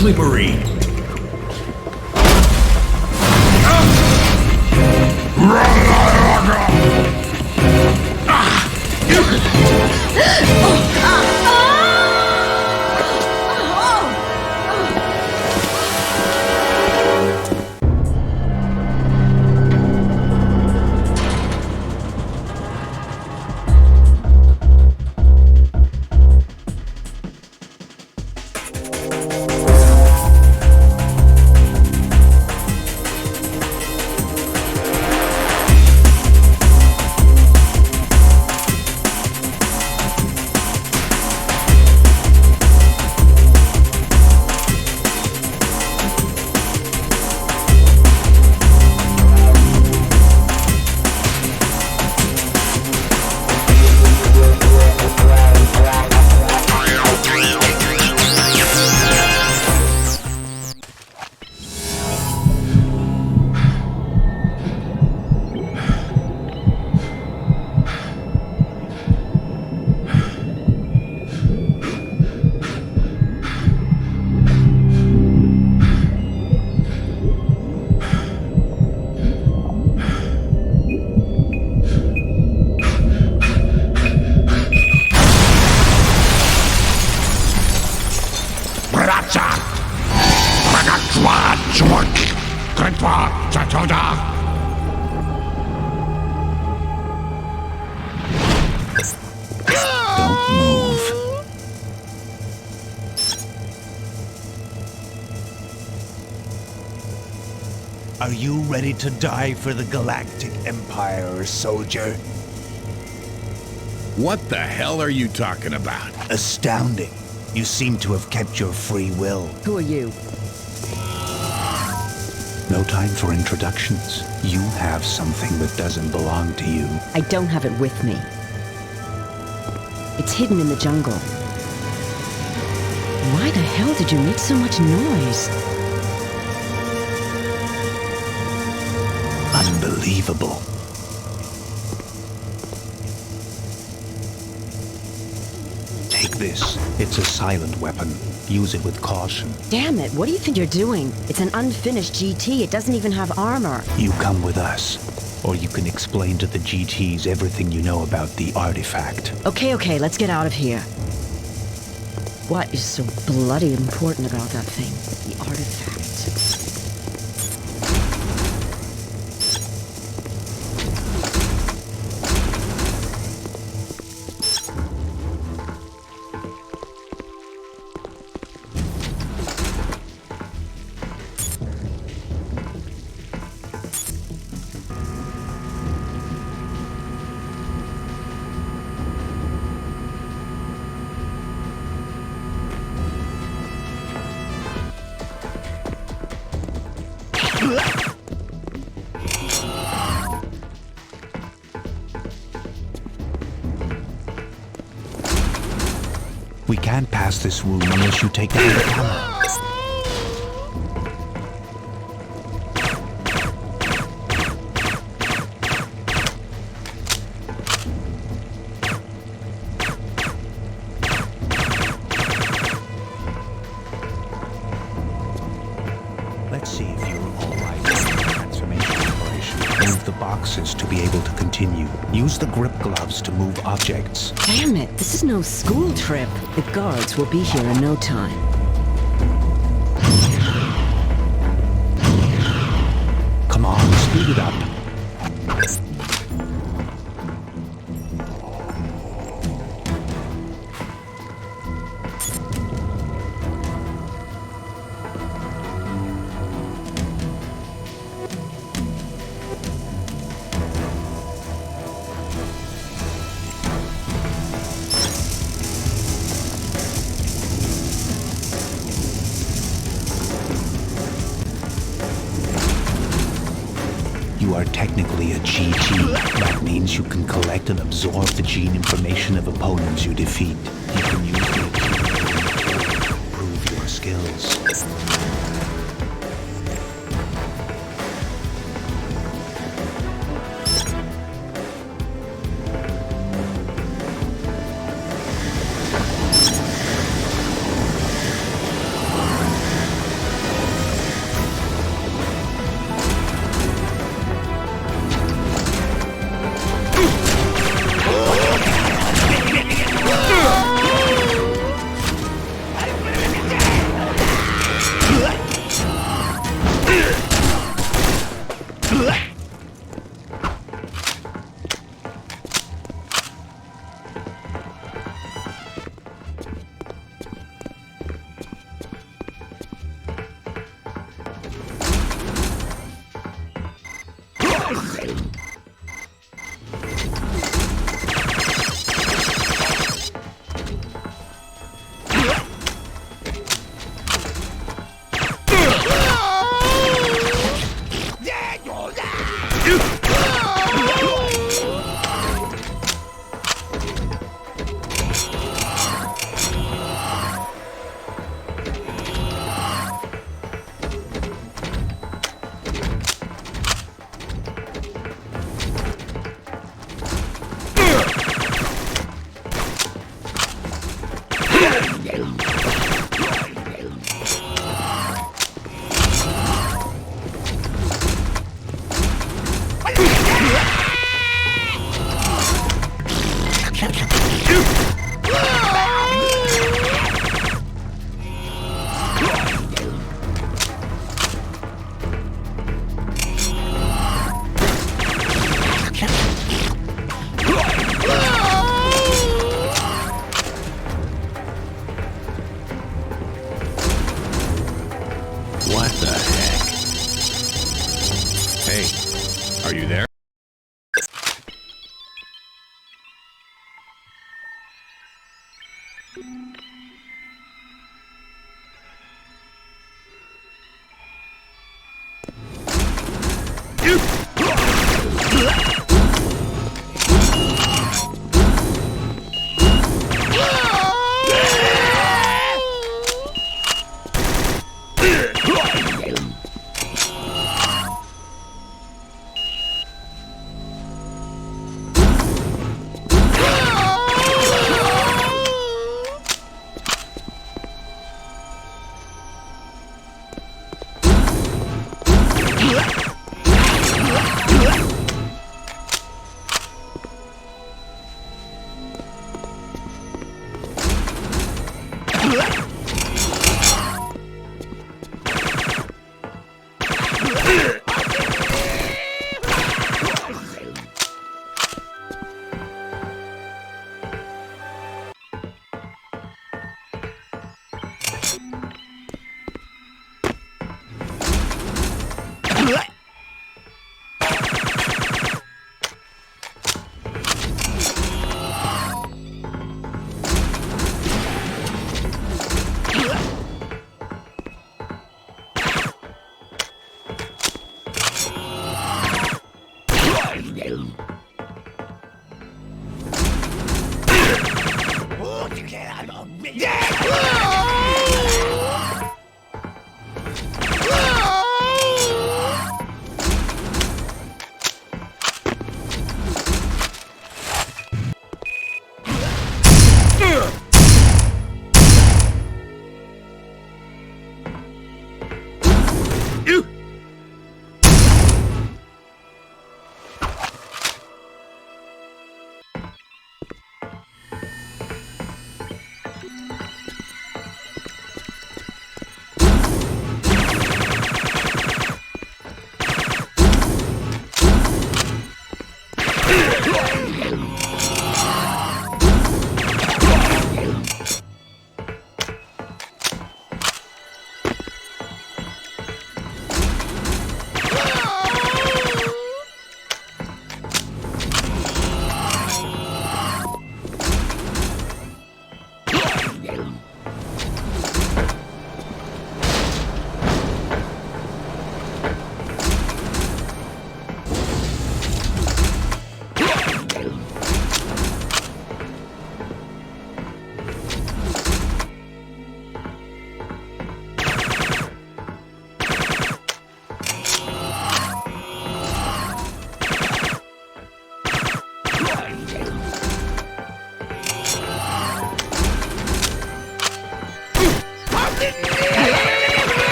quickly, Marine! Don't move. Are you ready to die for the Galactic Empire, soldier? What the hell are you talking about? Astounding. You seem to have kept your free will. Who are you? No time for introductions. You have something that doesn't belong to you. I don't have it with me. It's hidden in the jungle. Why the hell did you make so much noise? Unbelievable. Take this. It's a silent weapon. Use it with caution. Damn it, what do you think you're doing? It's an unfinished GT. It doesn't even have armor. You come with us, or you can explain to the GTs everything you know about the artifact. Okay, let's get out of here. What is so bloody important about that thing? The artifact. We can't pass this room unless you take down the camera. Let's see if you're all right with the transformation operation. Move the boxes to be able to continue. Use the grip gloves to move objects. Damn it, this is no school trip. The guards will be here in no time. Come on, speed it up. You are technically a GT. That means you can collect and absorb the gene information of opponents you defeat. You can use the to improve your skills.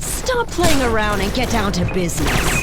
Stop playing around and get down to business.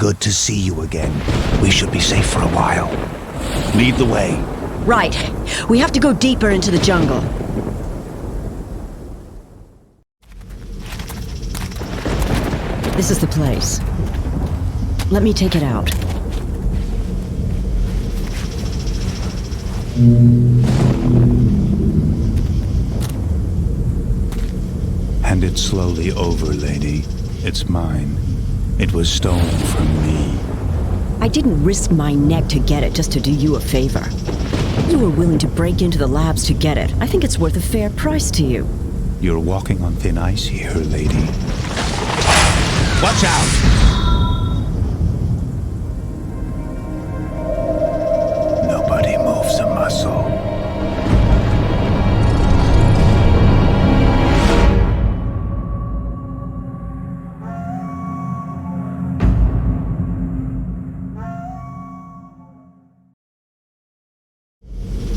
Good to see you again. We should be safe for a while. Lead the way. Right. We have to go deeper into the jungle. This is the place. Let me take it out. Hand it slowly over, lady. It's mine. It was stolen from me. I didn't risk my neck to get it just to do you a favor. You were willing to break into the labs to get it. I think it's worth a fair price to you. You're walking on thin ice here, lady. Watch out! Nobody moves a muscle.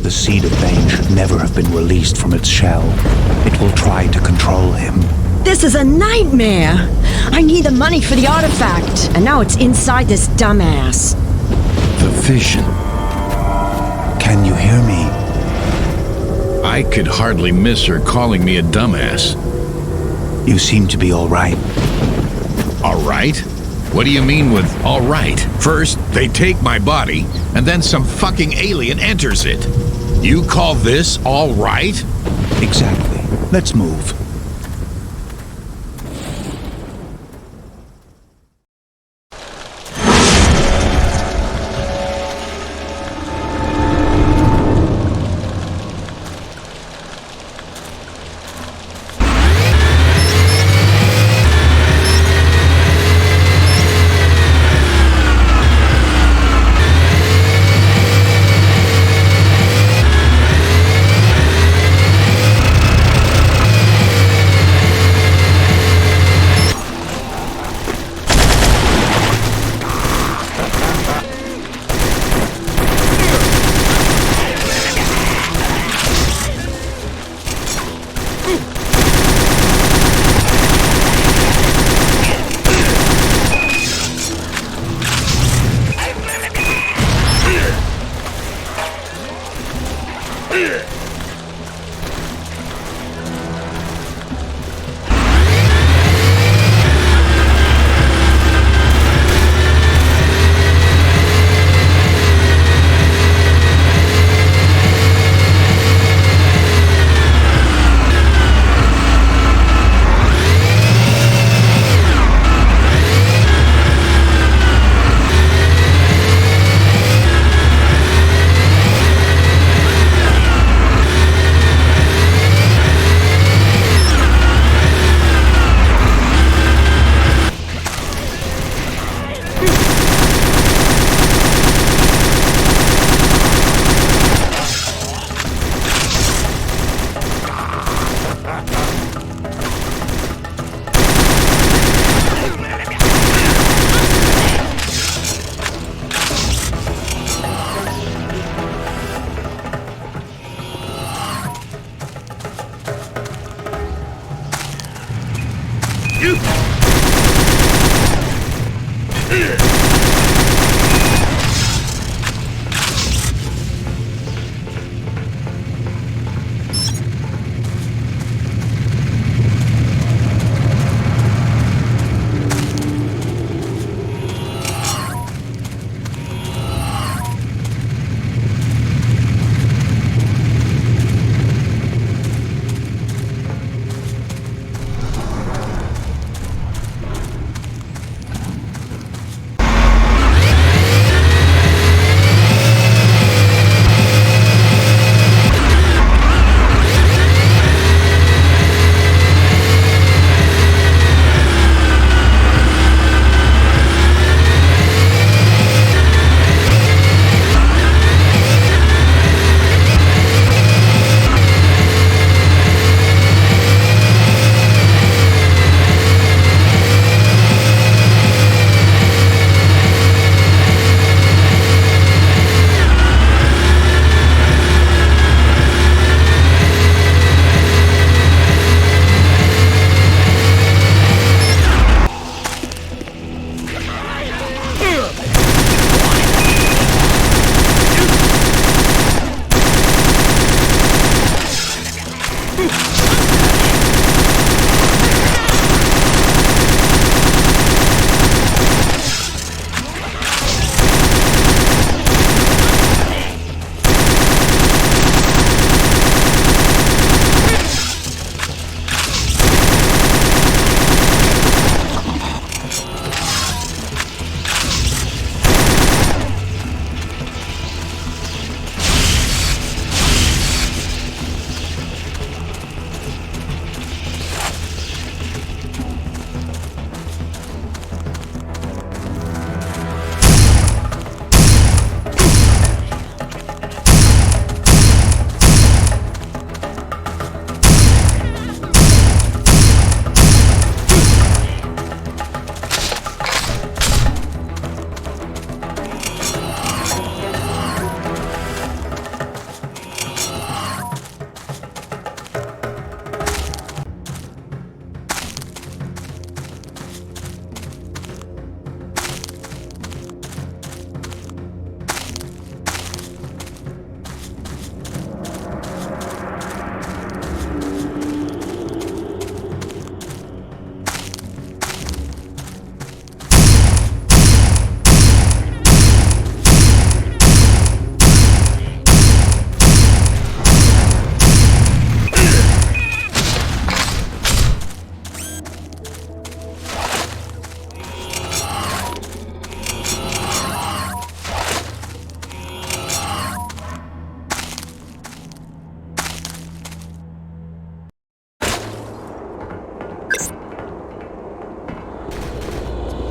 The seed of Bane should never have been released from its shell. It will try to control him. This is a nightmare! I need the money for the artifact, and now it's inside this dumbass. The vision. Can you hear me? I could hardly miss her calling me a dumbass. You seem to be all right. All right? What do you mean with all right? First, they take my body, and then some fucking alien enters it. You call this all right? Exactly. Let's move.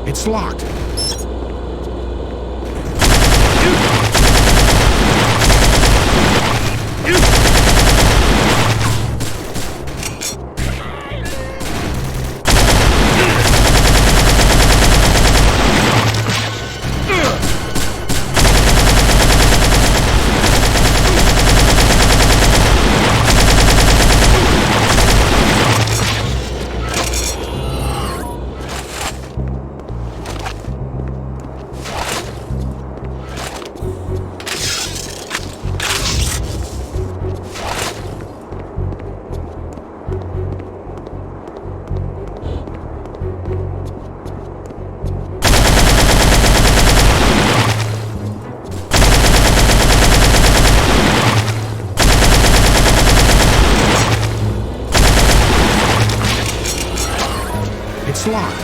It's locked. It's locked.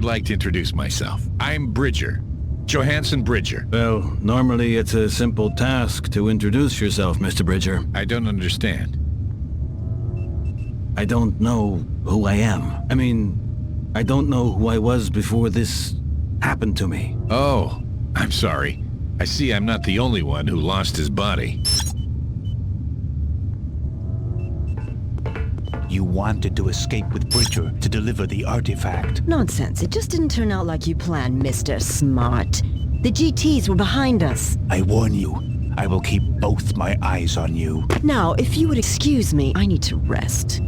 would like to introduce myself. I'm Bridger. Johannson Bridger. Well, normally it's a simple task to introduce yourself, Mr. Bridger. I don't understand. I don't know who I am. I mean, I don't know who I was before this happened to me. Oh, I'm sorry. I see I'm not the only one who lost his body. You wanted to escape with Bridger to deliver the artifact. Nonsense. It just didn't turn out like you planned, Mr. Smart. The GTs were behind us. I warn you, I will keep both my eyes on you. Now, if you would excuse me, I need to rest.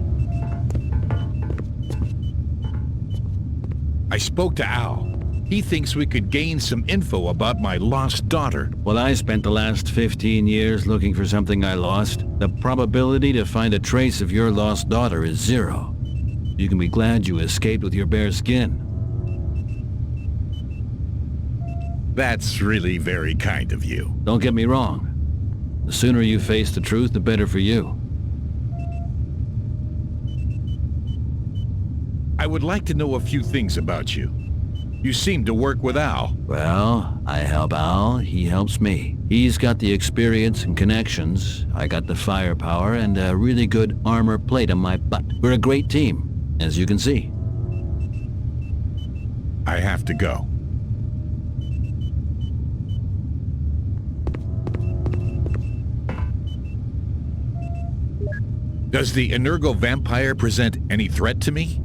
I spoke to Al. He thinks we could gain some info about my lost daughter. Well, I spent the last 15 years looking for something I lost. The probability to find a trace of your lost daughter is 0. You can be glad you escaped with your bare skin. That's really very kind of you. Don't get me wrong. The sooner you face the truth, the better for you. I would like to know a few things about you. You seem to work with Al. Well, I help Al, he helps me. He's got the experience and connections. I got the firepower and a really good armor plate on my butt. We're a great team, as you can see. I have to go. Does the Energo vampire present any threat to me?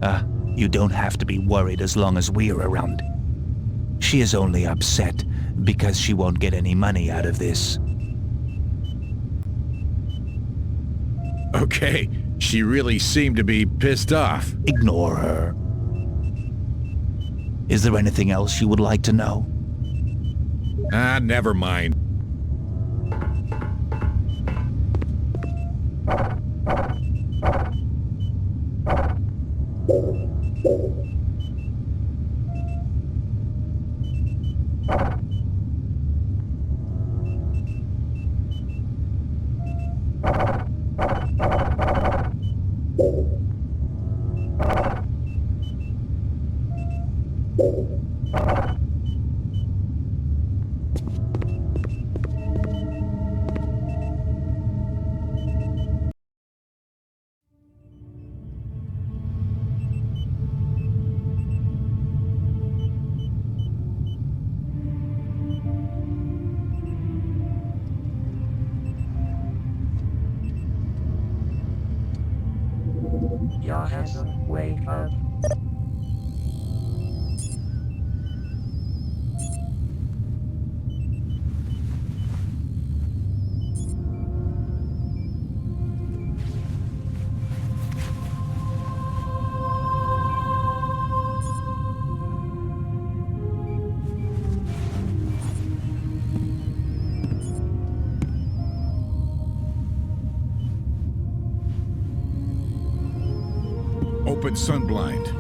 You don't have to be worried as long as we're around. She is only upset because she won't get any money out of this. Okay, she really seemed to be pissed off. Ignore her. Is there anything else you would like to know? Never mind. Johannson, wake up. Open sunblind.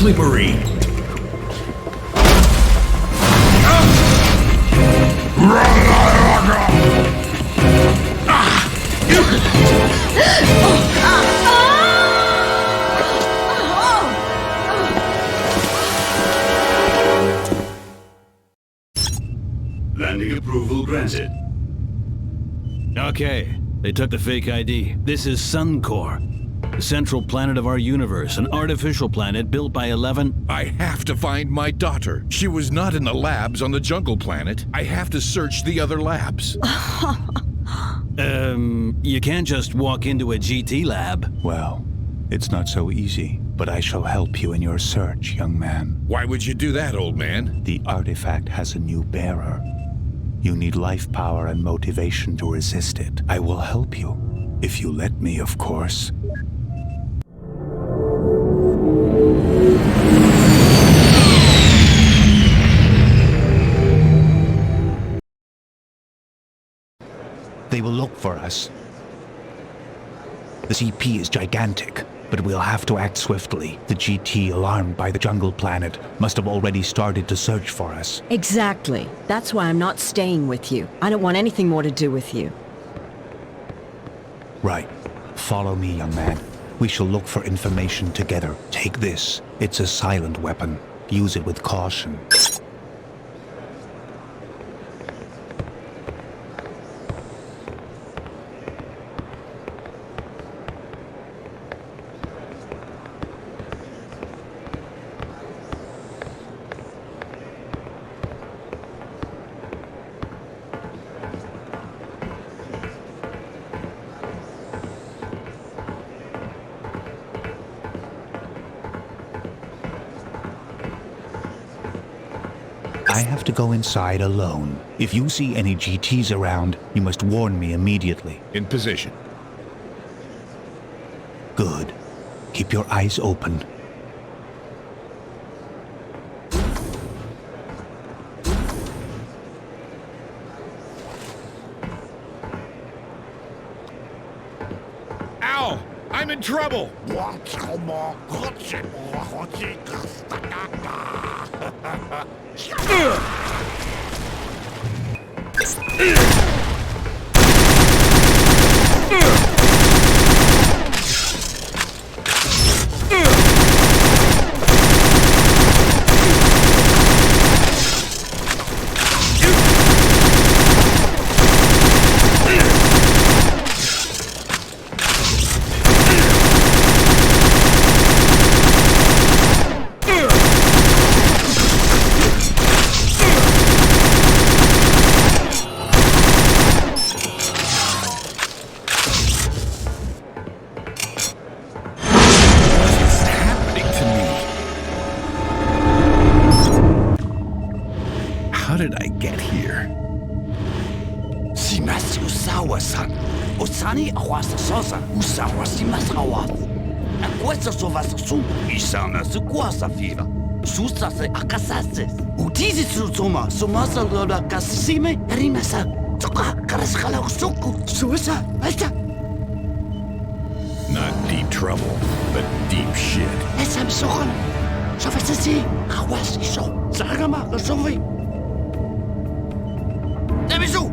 slippery. Landing approval granted. Okay, they took the fake ID. This is Suncore, the central planet of our universe, an artificial planet built by 11... I have to find my daughter. She was not in the labs on the jungle planet. I have to search the other labs. You can't just walk into a GT lab. Well, it's not so easy, but I shall help you in your search, young man. Why would you do that, old man? The artifact has a new bearer. You need life power and motivation to resist it. I will help you, if you let me, of course. They will look for us. The CP is gigantic, but we'll have to act swiftly. The GT, alarmed by the jungle planet, must have already started to search for us. Exactly. That's why I'm not staying with you. I don't want anything more to do with you. Right. Follow me, young man. We shall look for information together. Take this. It's a silent weapon. Use it with caution. I have to go inside alone. If you see any GTs around, you must warn me immediately. In position. Good. Keep your eyes open. Ow! I'm in trouble! How did I get here? Simasi usawa-san. Osani awasa sosa usawa simasi awas. Akwesa sovasa su isana se kuasa fiva. Susa se akasases. Utizi tsuma sumasa lola kasime rinasa. Toka karaskala usuku susa alta. Not deep trouble, but deep shit. Esam sokan. Sovasasi awasi so. Sagama sovi. Nemesis!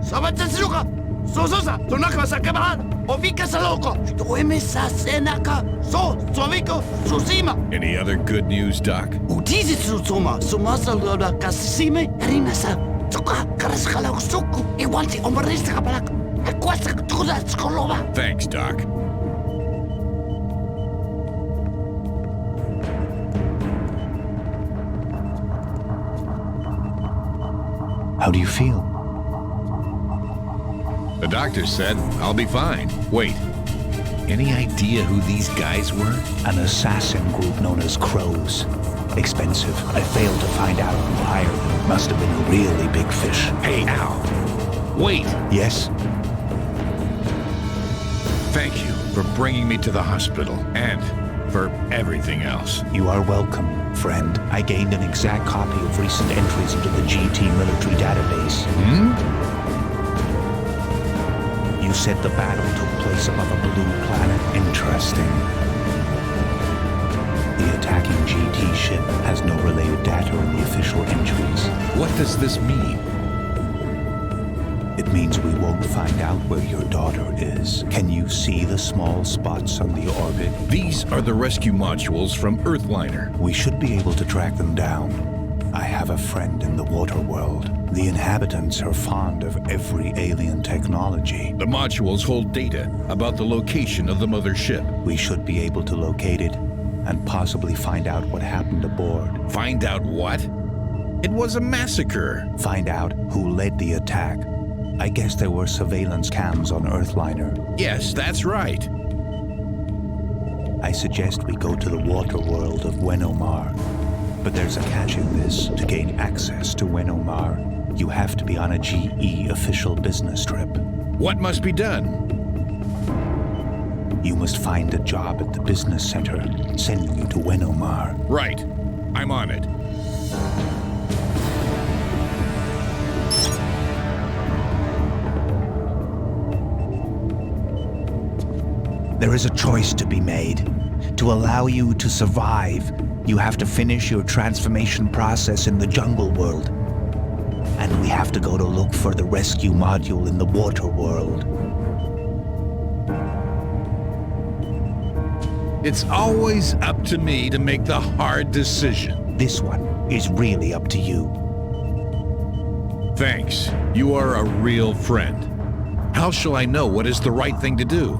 Sabatasuka! Sososa! Sonaka sa camarade! Ovika sa loco! Doeme sa senaka! So! Soviko! Susima! Any other good news, Doc? Utizi tsuma! Sumasa lola kasime rinasa! Toka karaskala usuku! Iwanti omarista kapalak! Akwasa kutuda skolova! Thanks, Doc. How do you feel? The doctor said I'll be fine. Wait, any idea who these guys were? An assassin group known as Crows. Expensive. I failed to find out who hired them. Must have been a really big fish. Hey, ow! Wait! Yes? Thank you for bringing me to the hospital and for everything else. You are welcome, friend. I gained an exact copy of recent entries into the GT military database. You said the battle took place above a blue planet. Interesting. The attacking GT ship has no related data in the official entries. What does this mean? It means we won't find out where your daughter is. Can you see the small spots on the orbit? These are the rescue modules from Earthliner. We should be able to track them down. I have a friend in the water world. The inhabitants are fond of every alien technology. The modules hold data about the location of the mothership. We should be able to locate it and possibly find out what happened aboard. Find out what? It was a massacre. Find out who led the attack. I guess there were surveillance cams on Earthliner. Yes, that's right. I suggest we go to the water world of Wenomar. But there's a catch in this. To gain access to Wenomar, you have to be on a GE official business trip. What must be done? You must find a job at the business center, sending you to Wenomar. Right. I'm on it. There is a choice to be made. To allow you to survive, you have to finish your transformation process in the jungle world. And we have to go to look for the rescue module in the water world. It's always up to me to make the hard decision. This one is really up to you. Thanks. You are a real friend. How shall I know what is the right thing to do?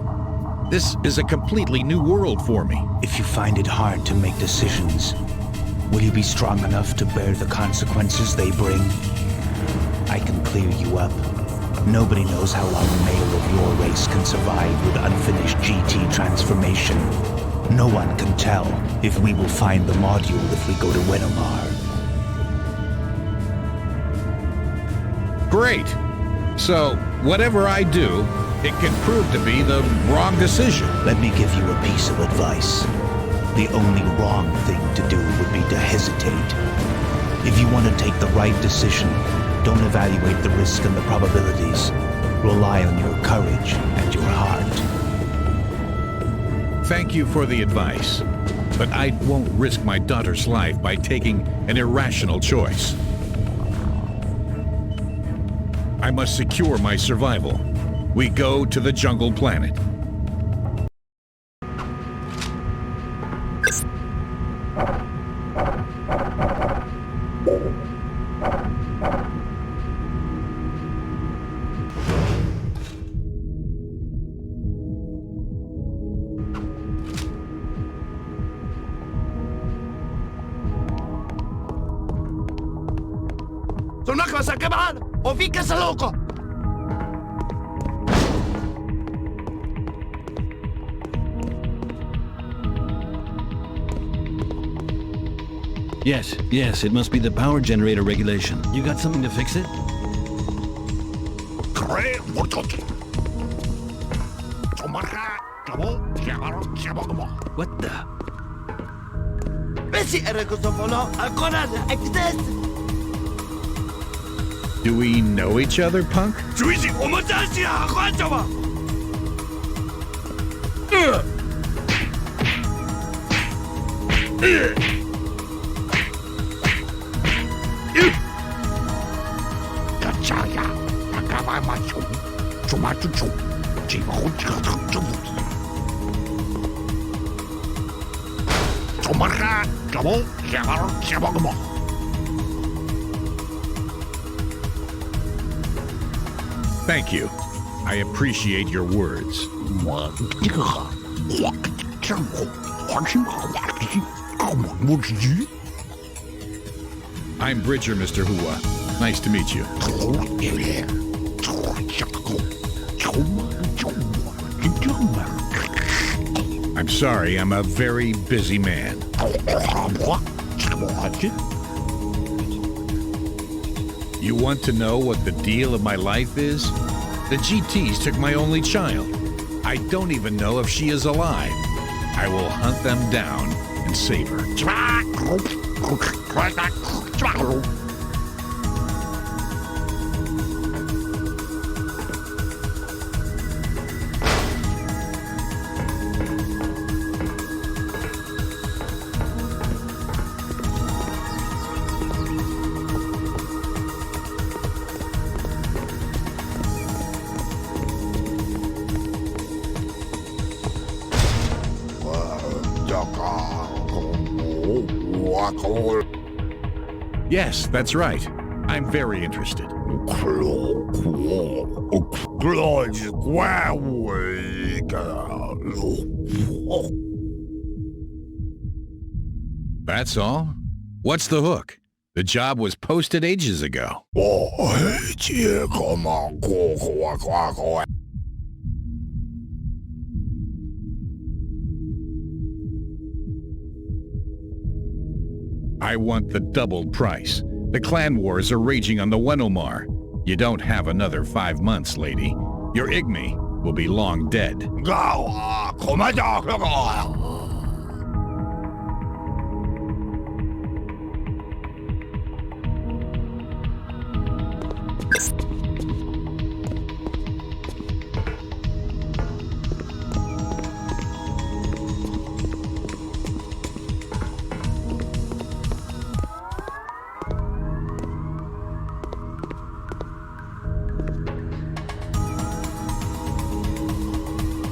This is a completely new world for me. If you find it hard to make decisions, will you be strong enough to bear the consequences they bring? I can clear you up. Nobody knows how long a male of your race can survive with unfinished GT transformation. No one can tell if we will find the module if we go to Wenomar. Great. So, whatever I do, it can prove to be the wrong decision. Let me give you a piece of advice. The only wrong thing to do would be to hesitate. If you want to take the right decision, don't evaluate the risk and the probabilities. Rely on your courage and your heart. Thank you for the advice, but I won't risk my daughter's life by taking an irrational choice. I must secure my survival. We go to the jungle planet. Sono una cosa che male! O fica essa louco! Yes, it must be the power generator regulation. You got something to fix it? What the? Bessie era questo follow ancora exist! Do we know each other, punk? 注意，我们在一起啊，换着吧。Kacaya, acaba macho, tomato, chico, Tomarka, Jabo, Jabagamo. Thank you. I appreciate your words. I'm Bridger, Mr. Hua. Nice to meet you. I'm sorry, I'm a very busy man. You want to know what the deal of my life is? The GTs took my only child. I don't even know if she is alive. I will hunt them down and save her. Yes, that's right. I'm very interested. That's all? What's the hook? The job was posted ages ago. I want the doubled price. The clan wars are raging on the Wenomar. You don't have another 5 months, lady. Your Igme will be long dead.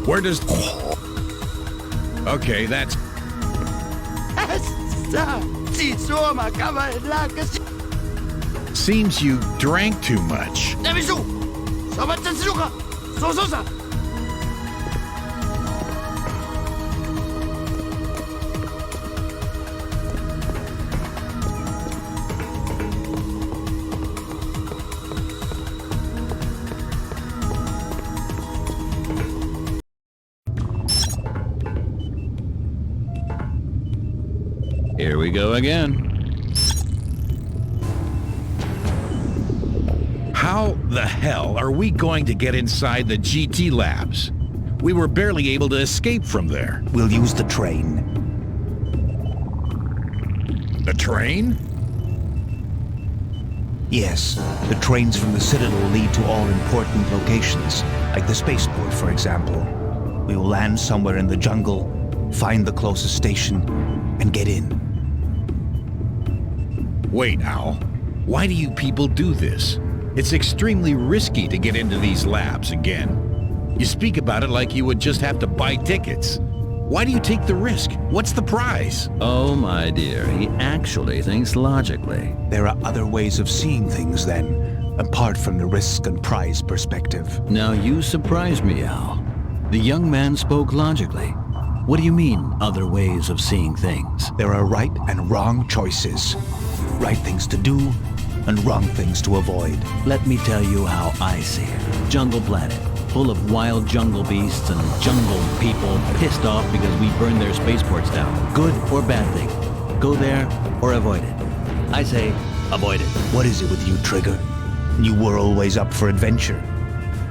Where does... Okay, that's... Seems you drank too much. Here we go again. How the hell are we going to get inside the GT labs? We were barely able to escape from there. We'll use the train. The train? Yes, the trains from the Citadel lead to all important locations, like the spaceport, for example. We will land somewhere in the jungle, find the closest station, and get in. Wait, Owl. Why do you people do this? It's extremely risky to get into these labs again. You speak about it like you would just have to buy tickets. Why do you take the risk? What's the prize? Oh, my dear, he actually thinks logically. There are other ways of seeing things, then, apart from the risk and prize perspective. Now you surprise me, Al. The young man spoke logically. What do you mean, other ways of seeing things? There are right and wrong choices. Right things to do, and wrong things to avoid. Let me tell you how I see it. Jungle planet, full of wild jungle beasts and jungle people pissed off because we burned their spaceports down. Good or bad thing? Go there or avoid it? I say, avoid it. What is it with you, Trigger? You were always up for adventure.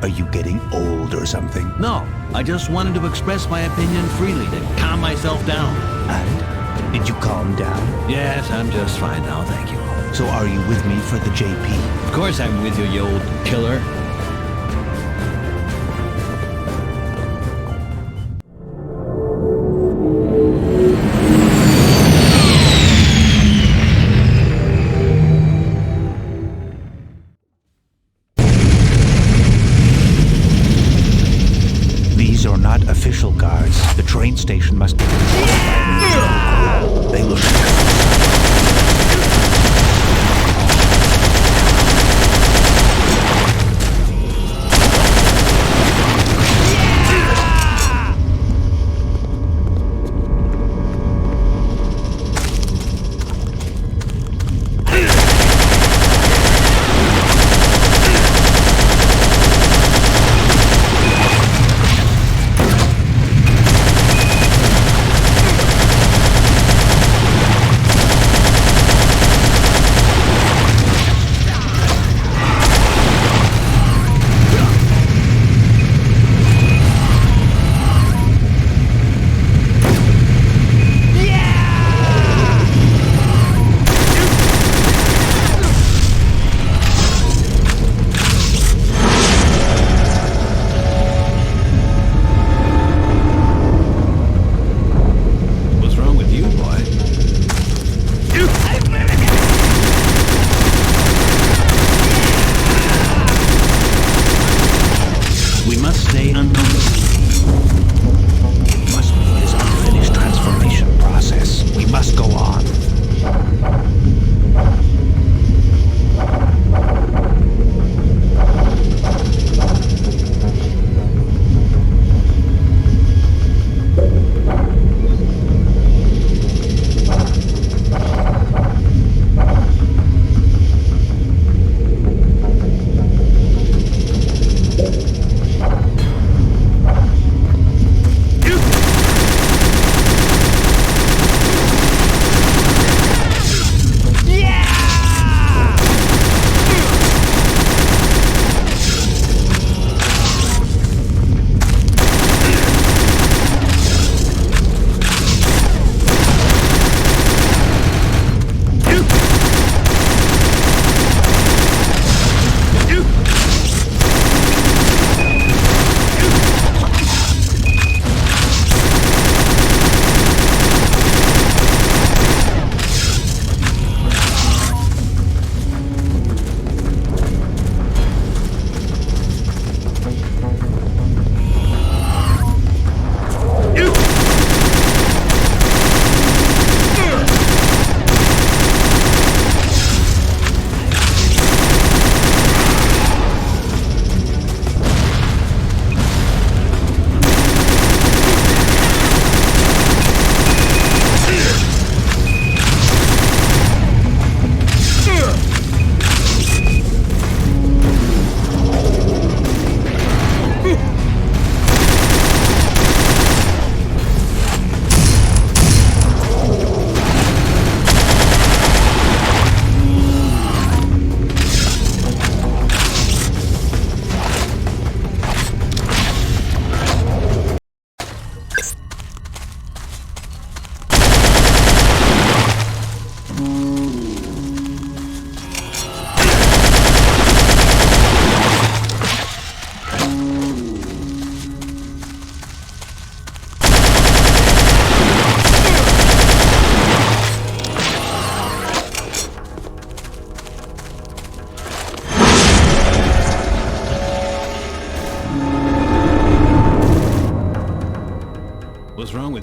Are you getting old or something? No, I just wanted to express my opinion freely to calm myself down. And? Did you calm down? Yes, I'm just fine now, thank you. So are you with me for the JP? Of course I'm with you, you old killer. These are not official guards. The train station must be controlled by They look... stay unnoticed. Must be his unfinished transformation process. We must go on.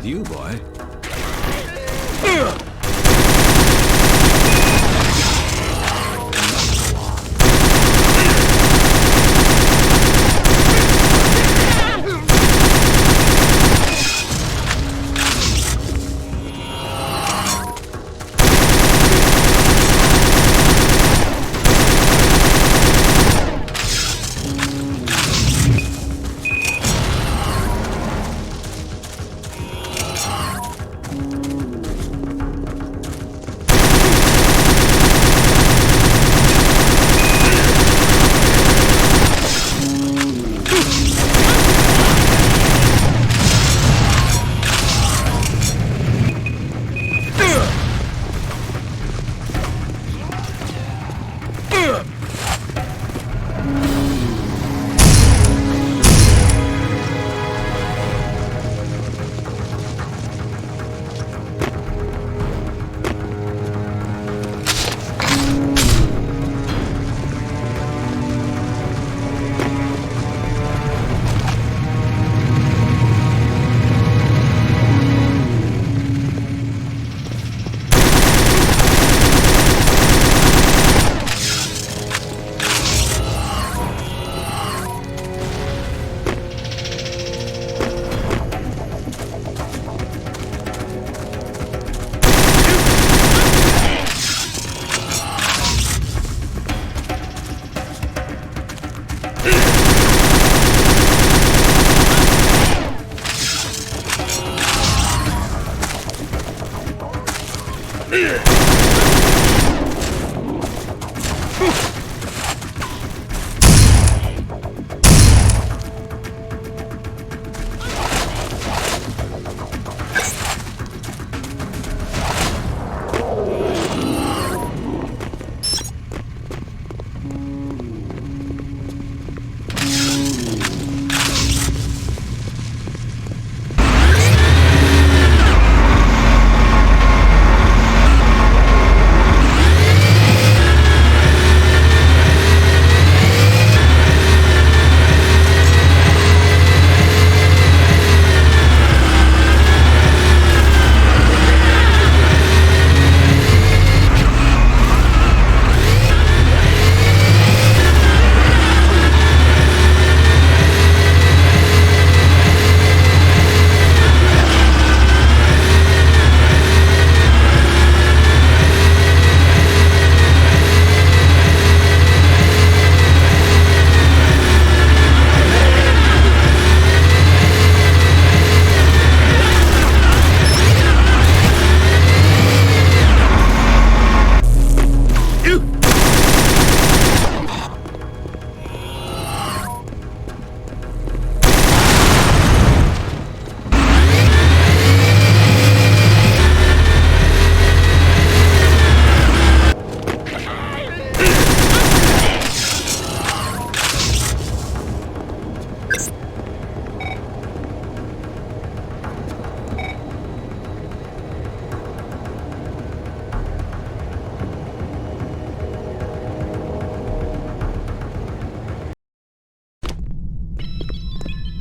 with you, boy.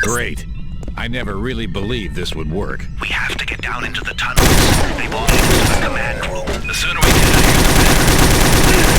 Great. I never really believed this would work. We have to get down into the tunnels. They will lead us to the command room. The sooner we get out of here, the better.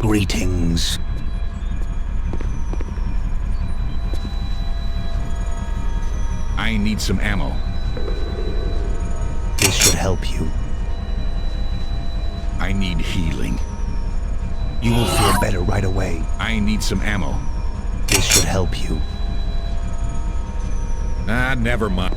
Greetings. I need some ammo. This should help you. I need healing. You will feel better right away. I need some ammo. This should help you. Ah, never mind.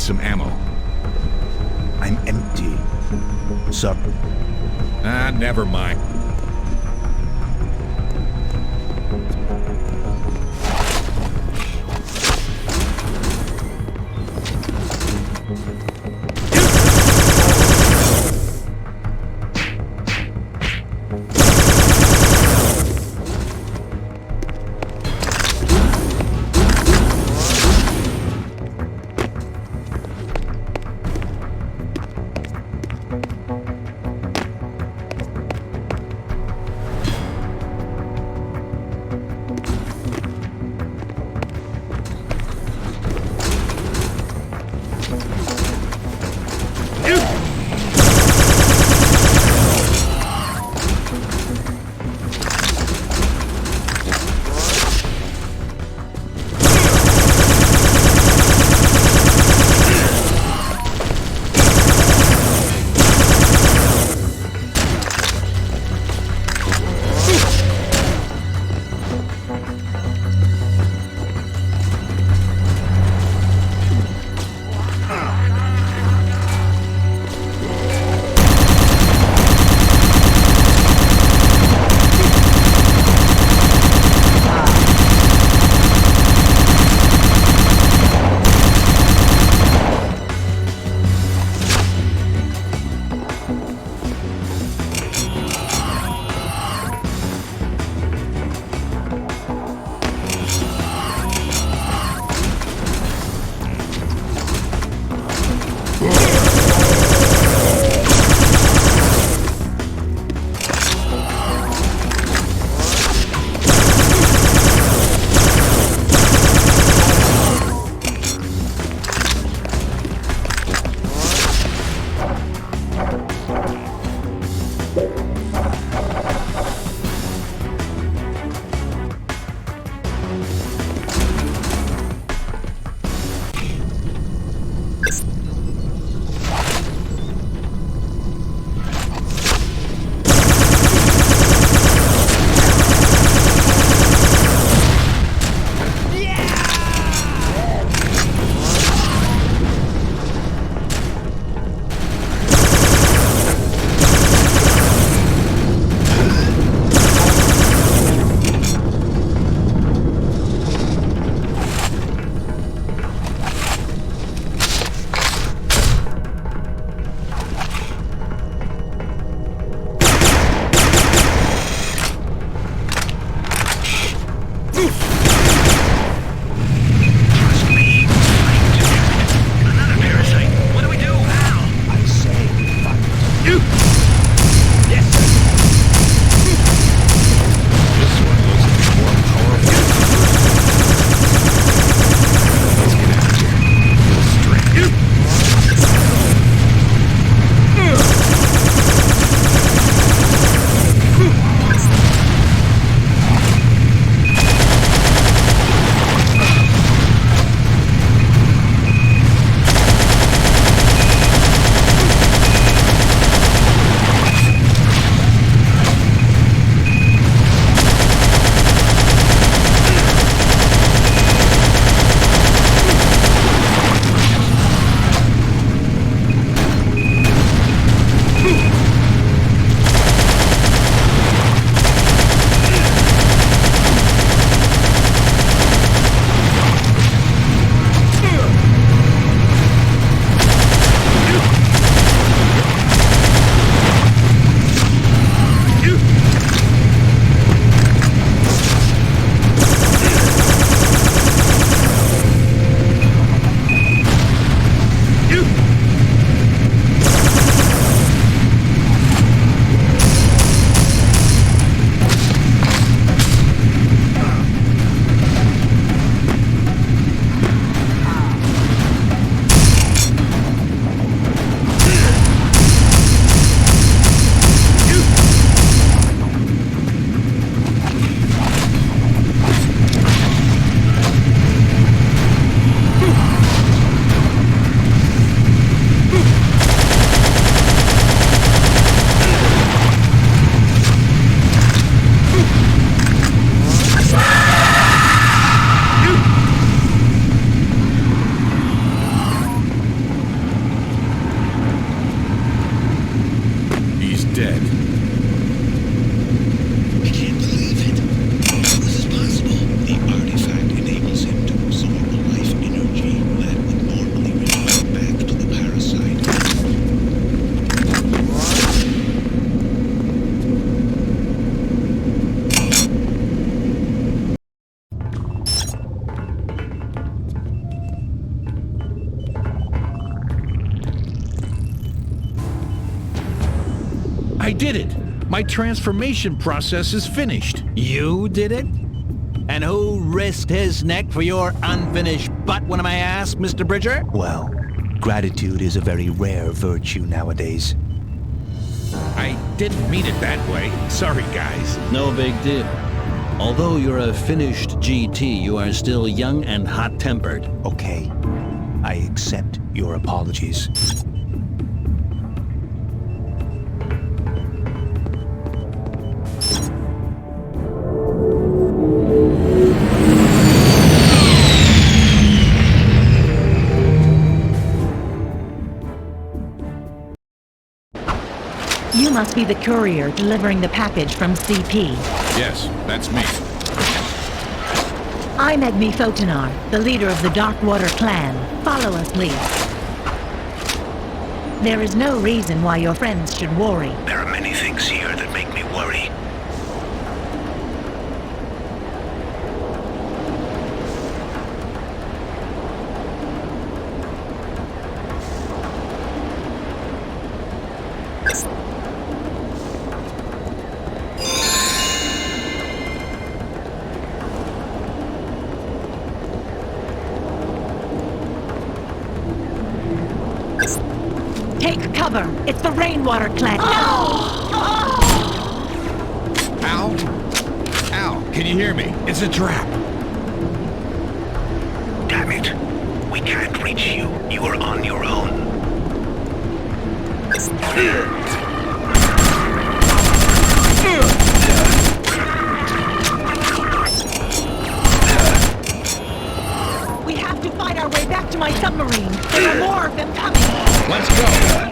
some ammo. I'm empty. Sir. Ah, never mind. did it! My transformation process is finished. You did it? And who risked his neck for your unfinished butt, one may ask, Mr. Bridger? Well, gratitude is a very rare virtue nowadays. I didn't mean it that way. Sorry, guys. No big deal. Although you're a finished GT, you are still young and hot-tempered. Okay, I accept your apologies. You must be the courier delivering the package from CP. Yes, that's me. I'm Egmi Photonar, the leader of the Darkwater clan. Follow us, please. There is no reason why your friends should worry. There are many things here that make me worry. Take cover! It's the Rainwater clan! Al? Al, can you hear me? It's a trap. Damn it. We can't reach you. You are on your own. We have to fight our way back to my submarine! There are more of them coming! Let's go.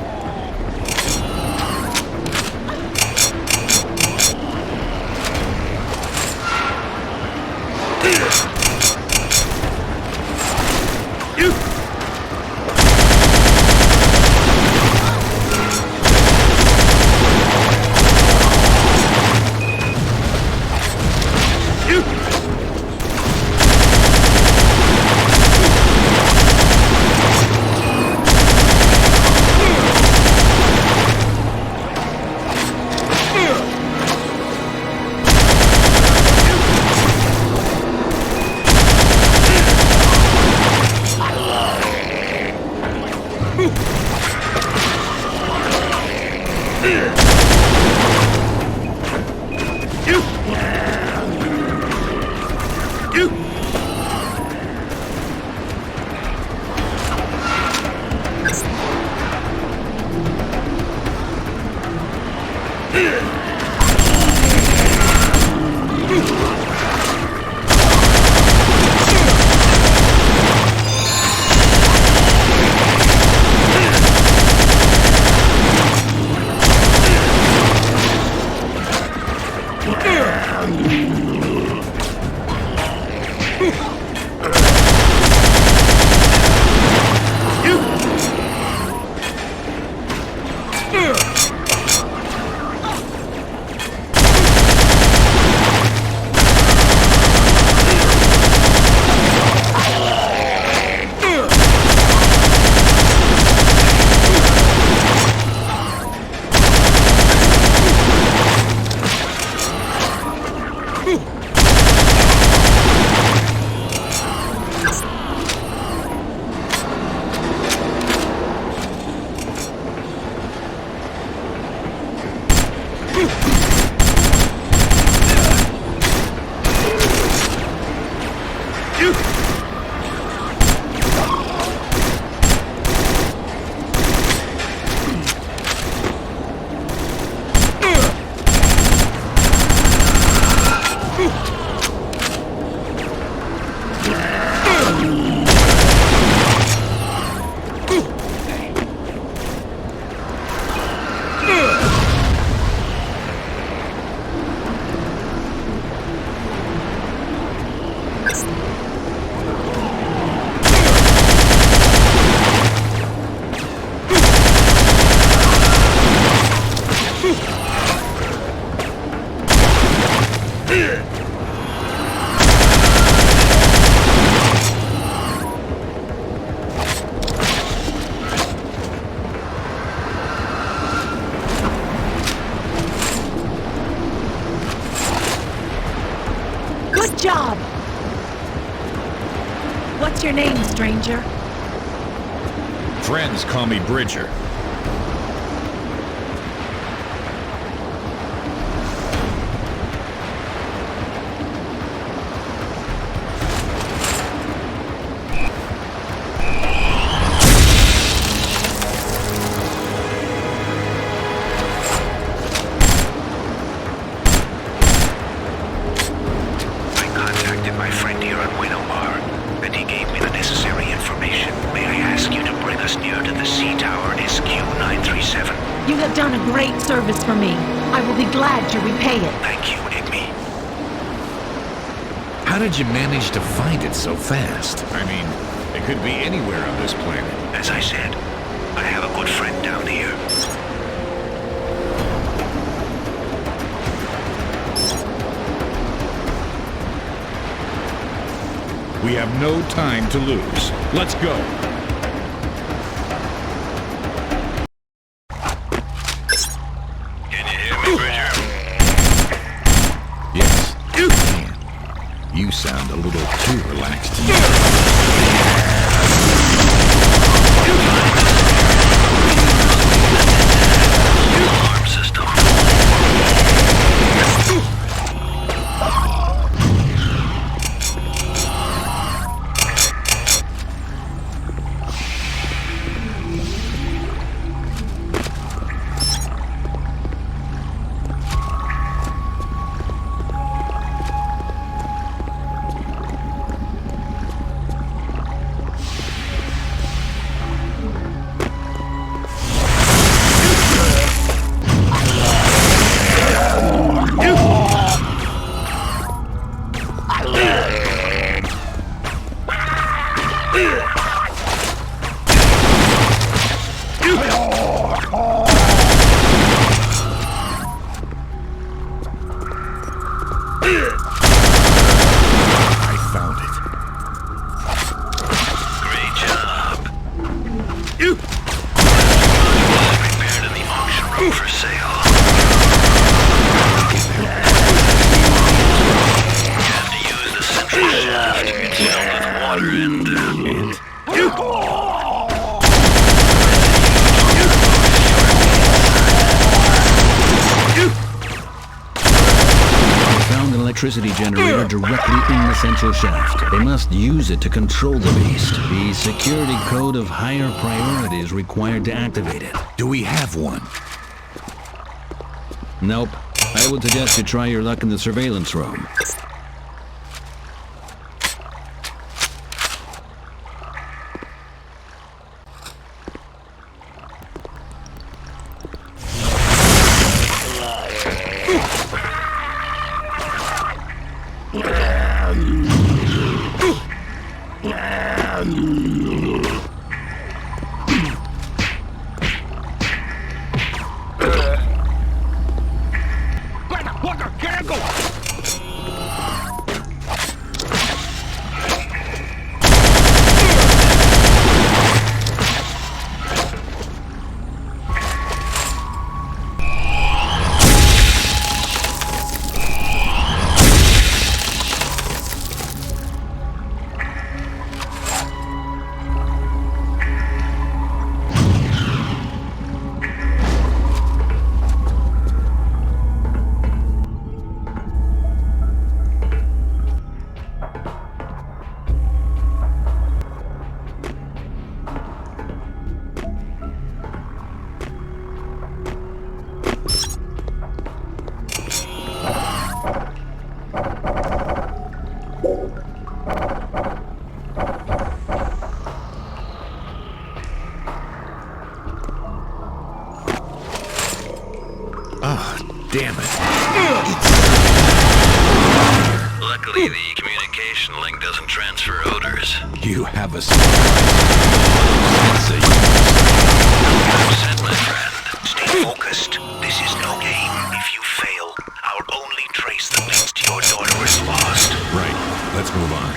job! What's your name, stranger? Friends call me Bridger. My friend here at Wenomar, and he gave me the necessary information. May I ask you to bring us near to the sea tower SQ-937? You have done a great service for me. I will be glad to repay it. Thank you, Igby. How did you manage to find it so fast? I mean, it could be anywhere on this planet. As I said, I have a good friend down here. We have no time to lose. Let's go. Can you hear me, Bridger? Yes, you can. You sound a little too relaxed. Alarm system. Electricity generator directly in the central shaft. They must use it to control the beast. The security code of higher priority is required to activate it. Do we have one? Nope. I would suggest you try your luck in the surveillance room. Damn it. Luckily, the communication link doesn't transfer odors. You have a Upset, my friend. Stay focused. This is no game. If you fail, our only trace that leads to your daughter is lost. Right. Let's move on.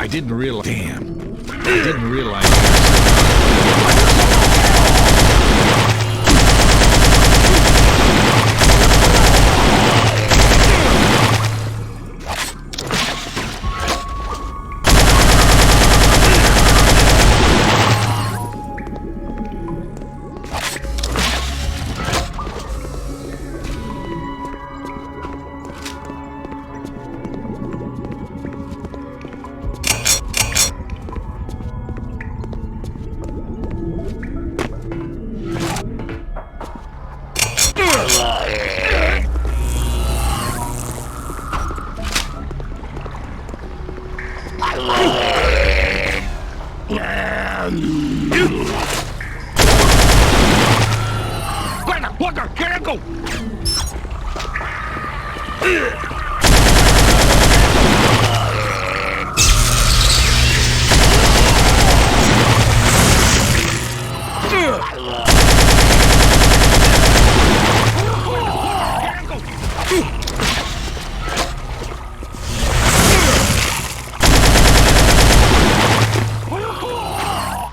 I didn't realize. Damn. I didn't realize.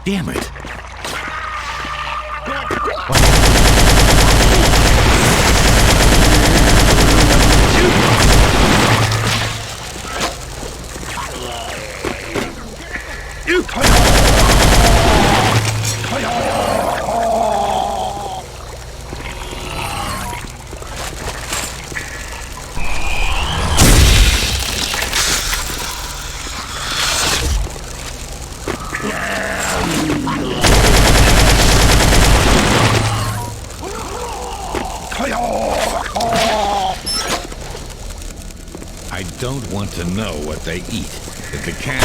Damn it. I don't want to know what they eat. If it can't...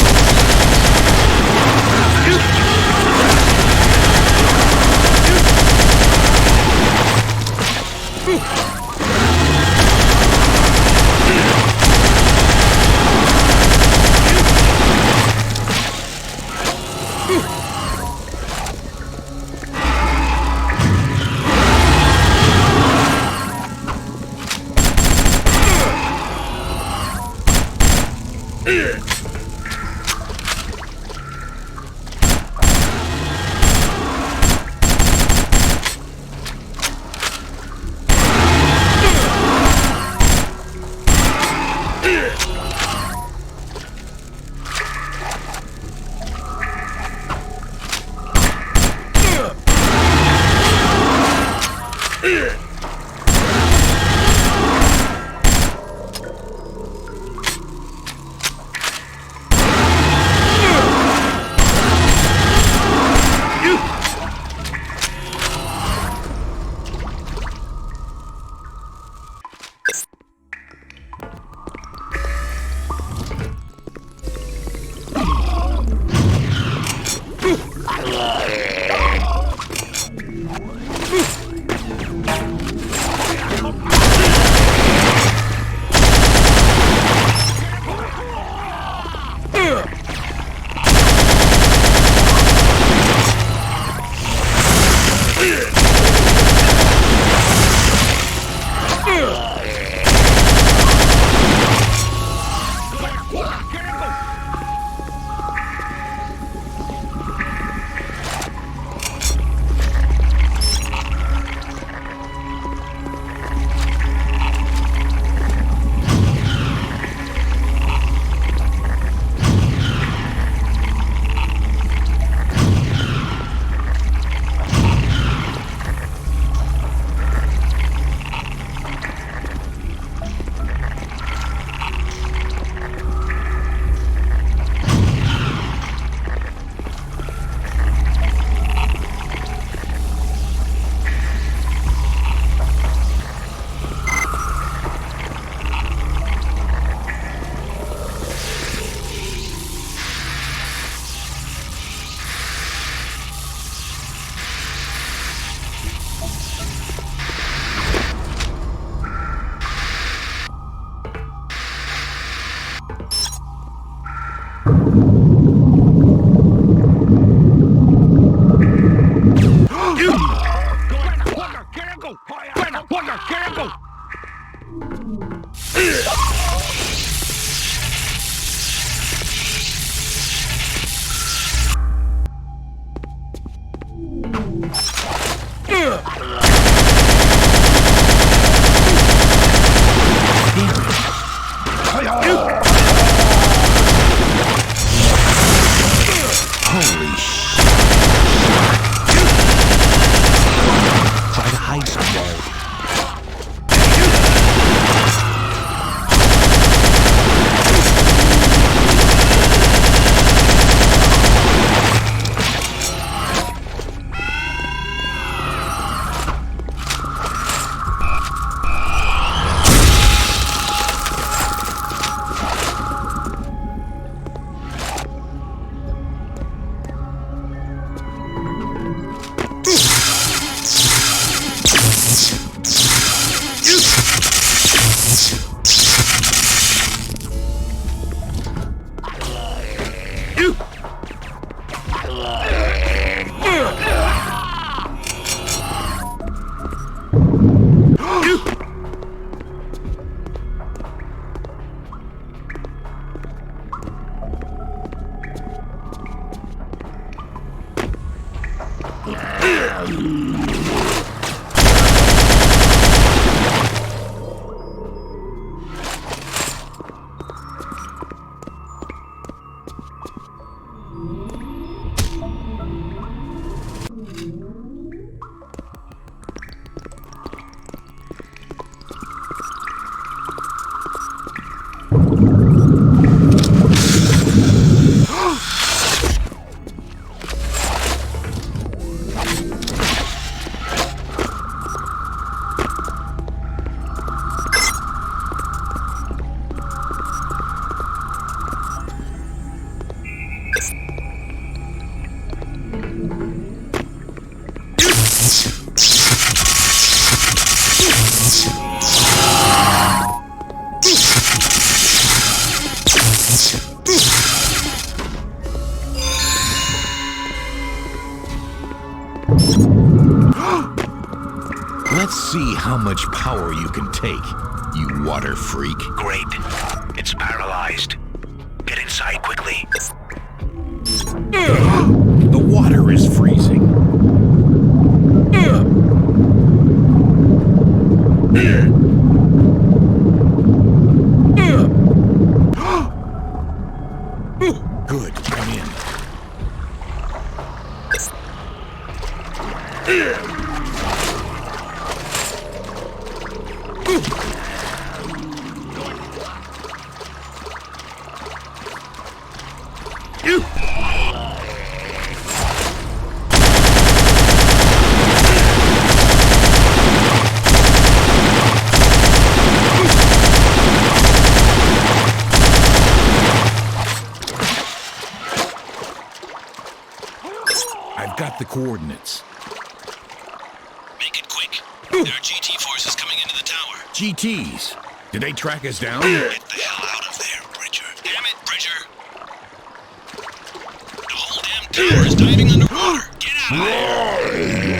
Let's see how much power you can take, you water freak. Great. It's paralyzed. Get inside quickly. The water is freezing. Good, I'm in. I've got the coordinates. Make it quick. There are GT forces coming into the tower. GTs. Did they track us down? Get the hell out of there, Bridger. Damn it, Bridger. The whole damn tower is diving underwater. Get out of there.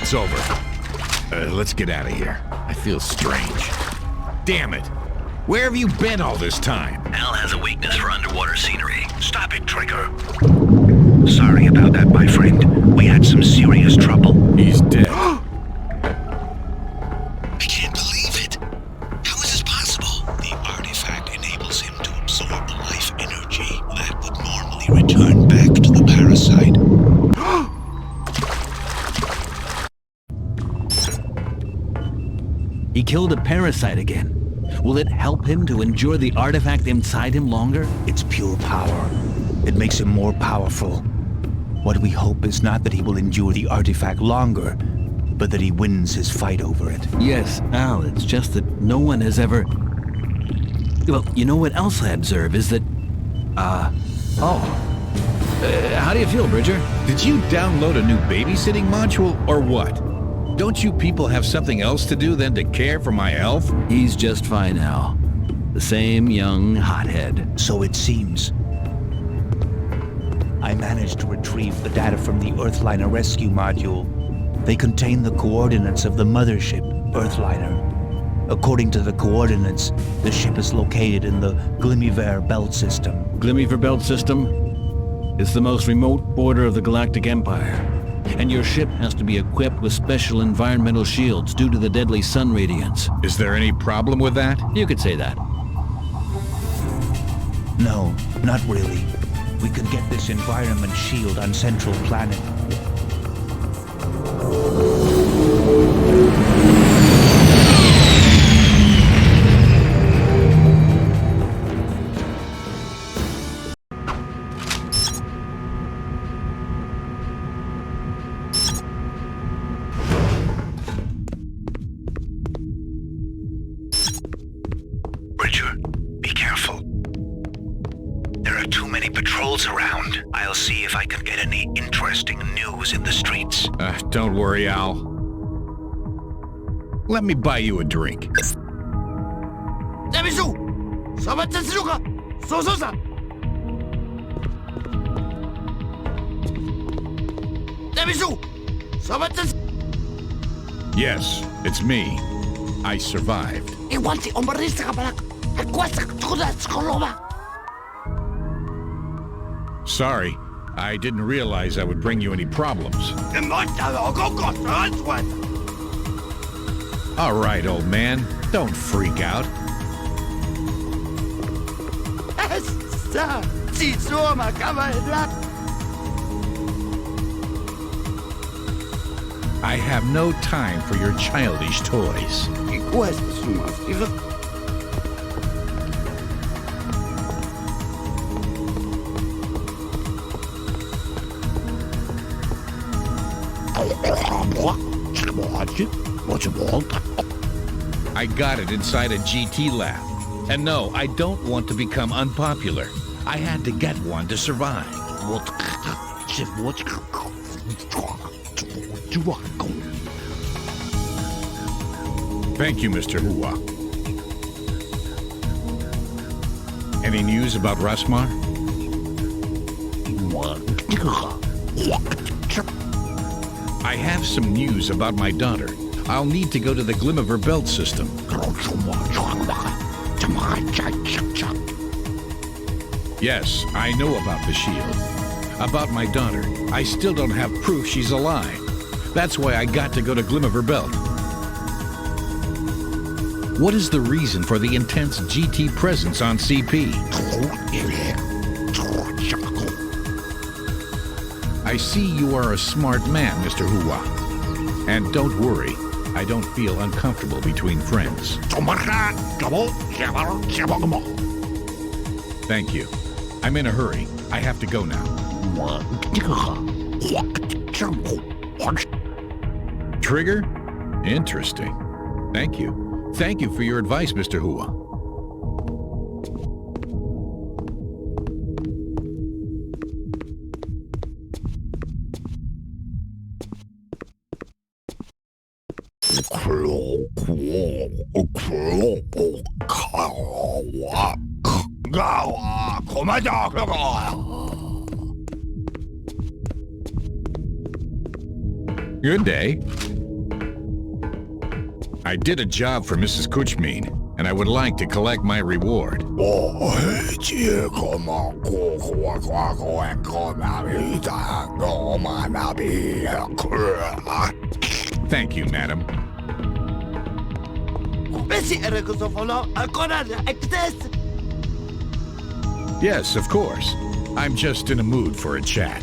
It's over. Let's get out of here. I feel strange. Damn it! Where have you been all this time? Al has a weakness for underwater scenery. Stop it, Trigger. Sorry about that, my friend. We had some serious trouble. He's dead. I can't believe it. How is this possible? The artifact enables him to absorb the life energy that would normally return back to the parasite. He killed a parasite again. Will it help him to endure the artifact inside him longer? It's pure power. It makes him more powerful. What we hope is not that he will endure the artifact longer, but that he wins his fight over it. Yes, Al, it's just that no one has ever... Well, you know what else I observe is that... how do you feel, Bridger? Did you download a new babysitting module or what? Don't you people have something else to do than to care for my health? He's just fine, Al. The same young hothead. So it seems. I managed to retrieve the data from the Earthliner rescue module. They contain the coordinates of the mothership, Earthliner. According to the coordinates, the ship is located in the Glimmiver belt system. Glimmiver belt system? It's the most remote border of the Galactic Empire. And your ship has to be equipped with special environmental shields due to the deadly sun radiance. Is there any problem with that? You could say that. No, not really. We could get this environment shield on Central Planet. Bridger, be careful. There are too many patrols around. I'll see if I can get any interesting news in the streets. Don't worry, Al. Let me buy you a drink. Yes, it's me. I survived. Sorry, I didn't realize I would bring you any problems. All right, old man, don't freak out. I have no time for your childish toys. E questo sono I got it inside a GT lab. And no, I don't want to become unpopular. I had to get one to survive. Thank you, Mr. Hua. Any news about Rasmar? I have some news about my daughter. I'll need to go to the Glimmer Belt system. Yes, I know about the shield. About my daughter, I still don't have proof she's alive. That's why I got to go to Glimmer Belt. What is the reason for the intense GT presence on CP? I see you are a smart man, Mr. Hua. And don't worry, I don't feel uncomfortable between friends. Thank you. I'm in a hurry. I have to go now. Trigger? Interesting. Thank you. Thank you for your advice, Mr. Hua. Good day. I did a job for Mrs. Kuchmin, and I would like to collect my reward. Thank you, madam. Yes, Of course. I'm just in a mood for a chat.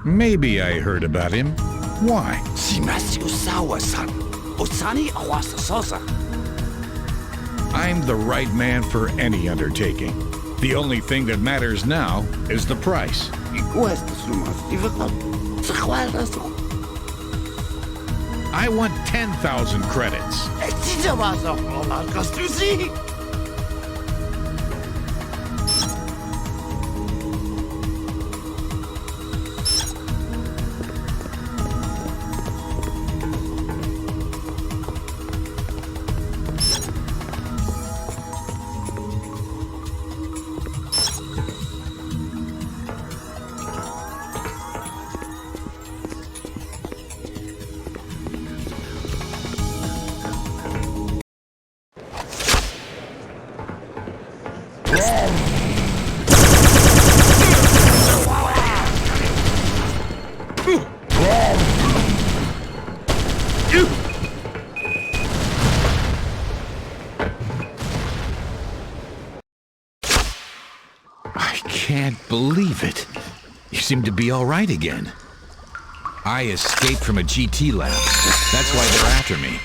Maybe I heard about him. Why? I'm the right man for any undertaking. The only thing that matters now is the price. I want 10,000 credits. Believe it. You seem to be all right again. I escaped from a GT lab. That's why they're after me.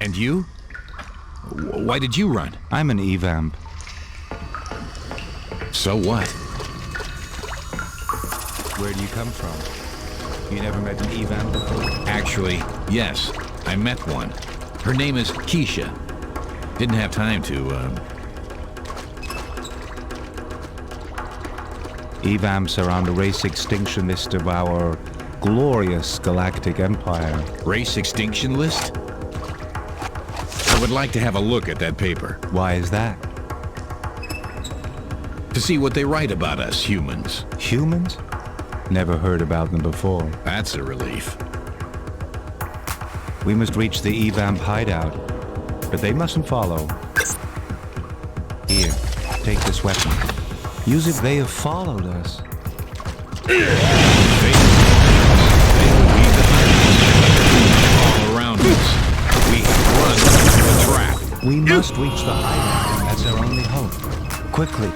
And you? Why did you run? I'm an evamp. So what? Where do you come from? You never met an evamp before? Actually, yes. I met one. Her name is Keysha. Didn't have time to, Evamps are on the race extinction list of our glorious Galactic Empire. Race extinction list? I would like to have a look at that paper. Why is that? To see what they write about us humans. Humans? Never heard about them before. That's a relief. We must reach the evamp hideout, but they mustn't follow. Here, take this weapon. Use it. They have followed us. They will be the all around us. We run into a trap. We must reach the hideout. That's our only hope. Quickly.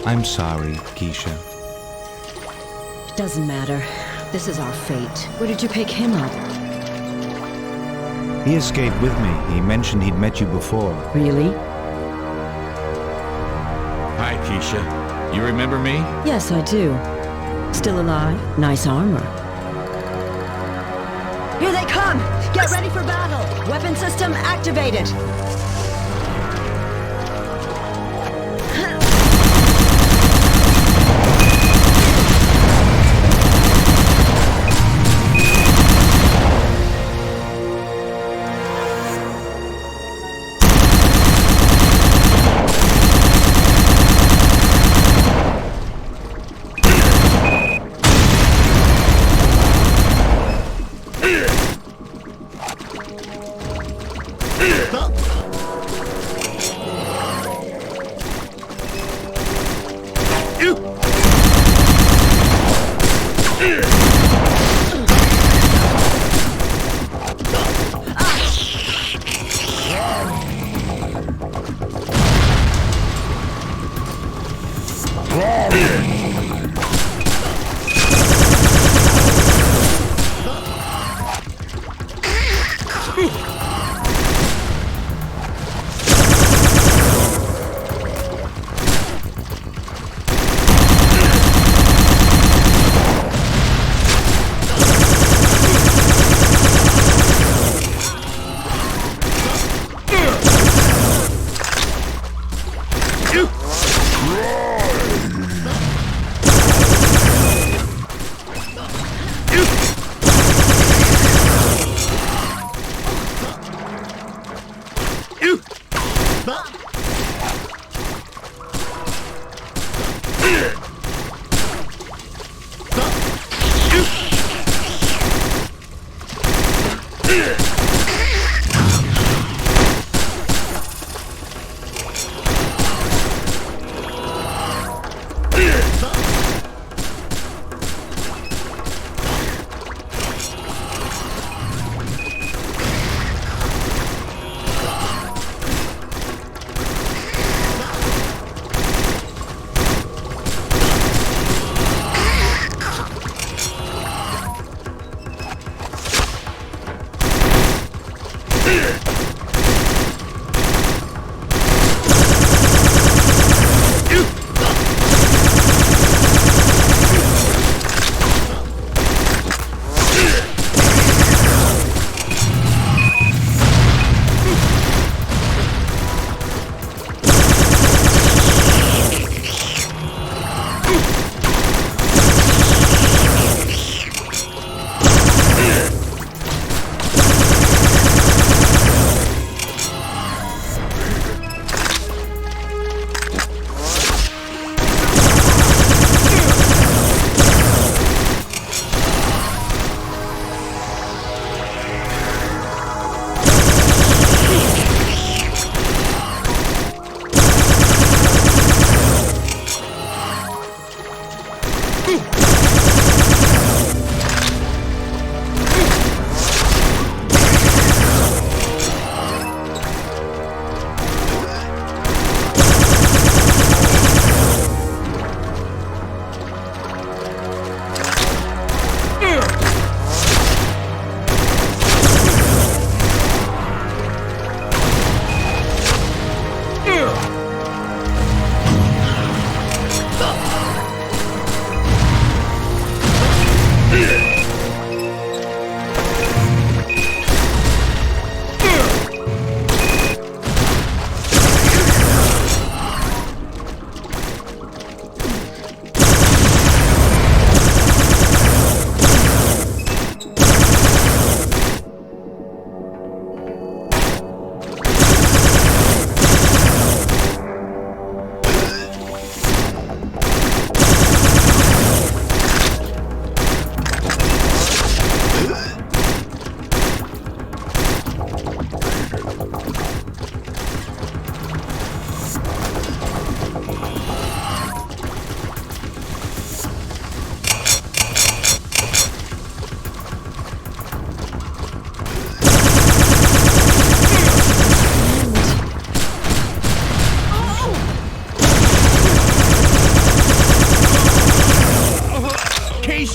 I'm sorry, Keysha. It doesn't matter. This is our fate. Where did you pick him up? He escaped with me. He mentioned he'd met you before. Really? Hi, Keysha. You remember me? Yes, I do. Still alive? Nice armor. Here they come! Get ready for battle! Weapon system activated!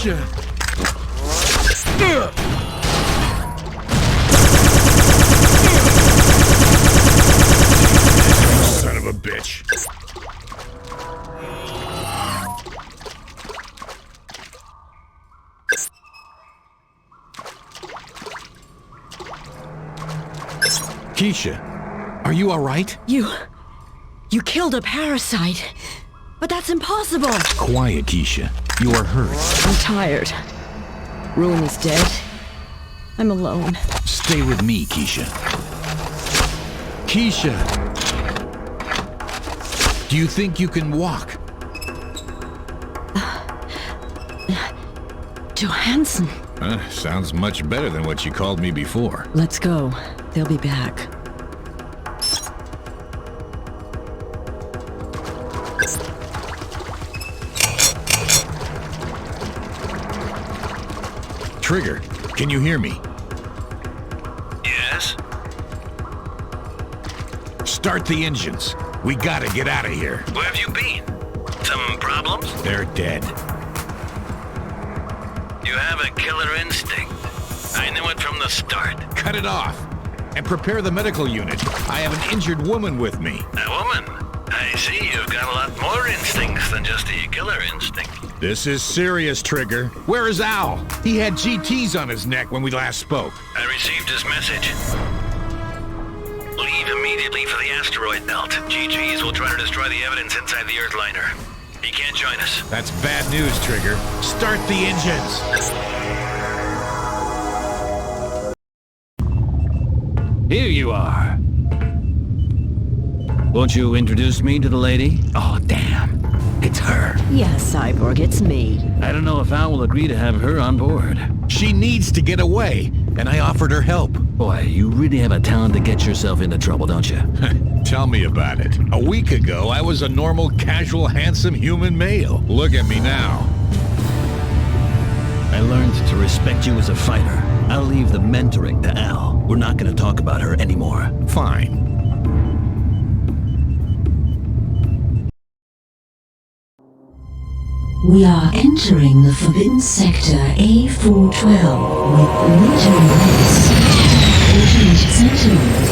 Keysha! Son of a bitch. Keysha, are you all right? You killed a parasite. But that's impossible. Quiet, Keysha. You are hurt. I'm tired. Ruin is dead. I'm alone. Stay with me, Keysha. Keysha! Do you think you can walk? Johannson. Sounds much better than what you called me before. Let's go. They'll be back. Trigger, can you hear me? Yes? Start the engines. We gotta get out of here. Where have you been? Some problems? They're dead. You have a killer instinct. I knew it from the start. Cut it off. And prepare the medical unit. I have an injured woman with me. A woman? I see you've got a lot more instincts than just the killer instinct. This is serious, Trigger. Where is Al? He had GTs on his neck when we last spoke. I received his message. Leave immediately for the asteroid belt. GGs will try to destroy the evidence inside the Earthliner. He can't join us. That's bad news, Trigger. Start the engines. Here you are. Won't you introduce me to the lady? Oh, damn. It's her. Yes, Cyborg, it's me. I don't know if Al will agree to have her on board. She needs to get away, and I offered her help. Boy, you really have a talent to get yourself into trouble, don't you? Tell me about it. A week ago, I was a normal, casual, handsome human male. Look at me now. I learned to respect you as a fighter. I'll leave the mentoring to Al. We're not going to talk about her anymore. Fine. We are entering the Forbidden Sector A412 with military race. Agent Sentinel.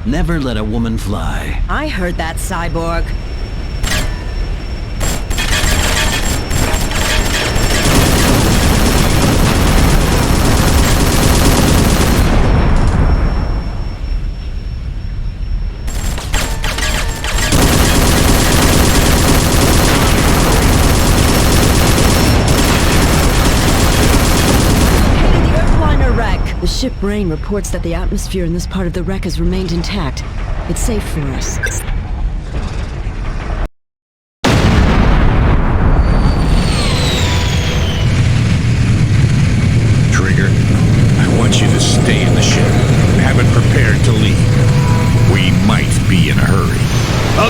Never let a woman fly. I heard that, Cyborg. The ship Brain reports that the atmosphere in this part of the wreck has remained intact. It's safe for us. Trigger, I want you to stay in the ship. Have it prepared to leave. We might be in a hurry.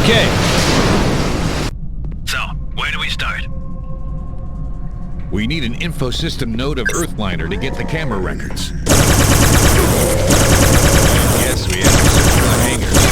Okay. So, where do we start? We need an info system node of Earthliner to get the camera records. Yes, we have to search for the hangars.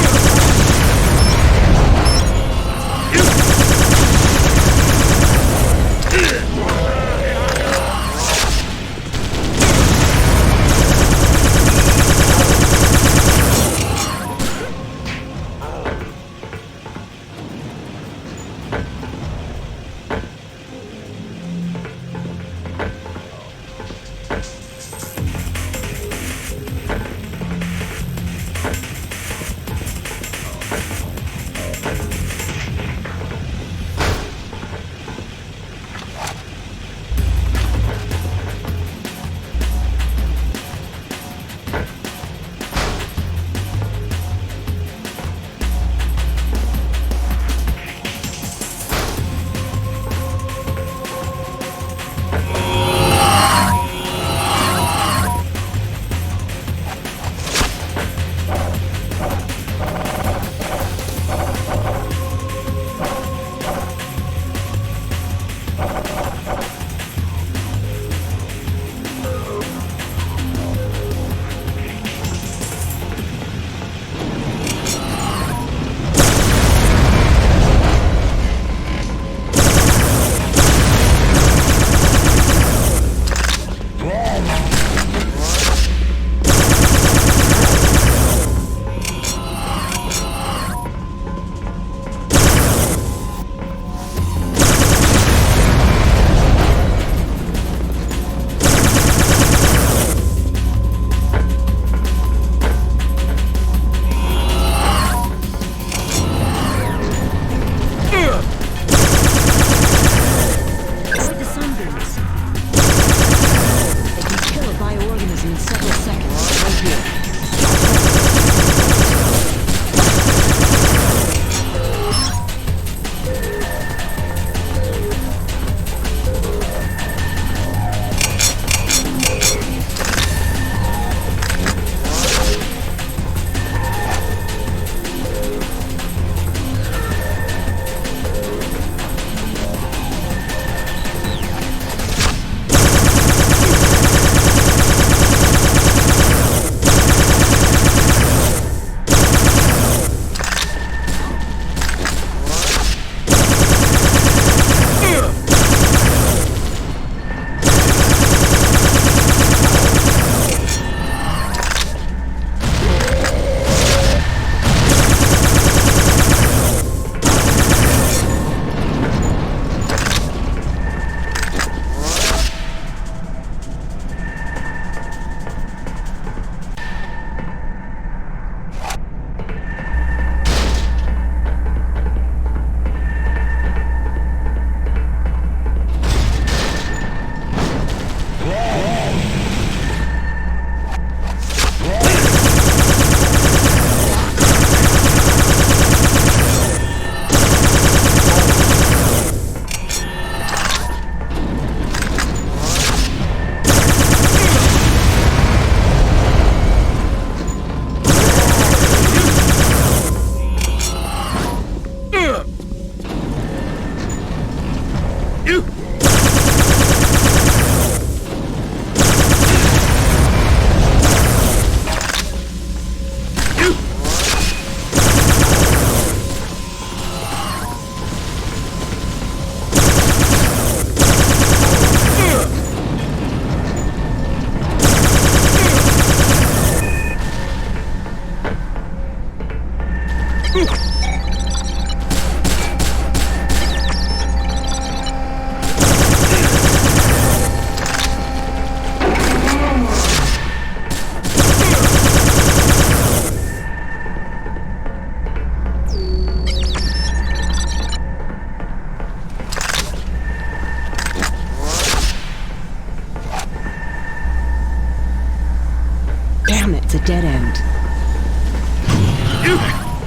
It's a dead end.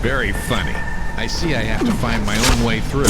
Very funny. I see I have to find my own way through.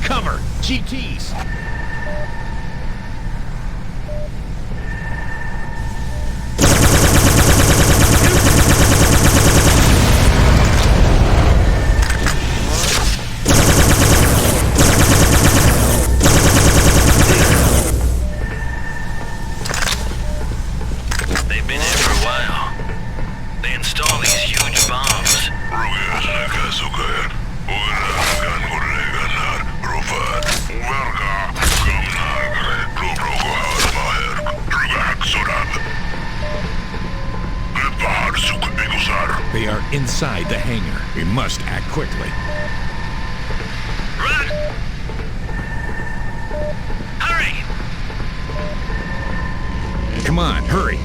Cover! GTs! They've been here for a while. They install these huge bombs. They are inside the hangar. We must act quickly. Run! Hurry! Come on, hurry!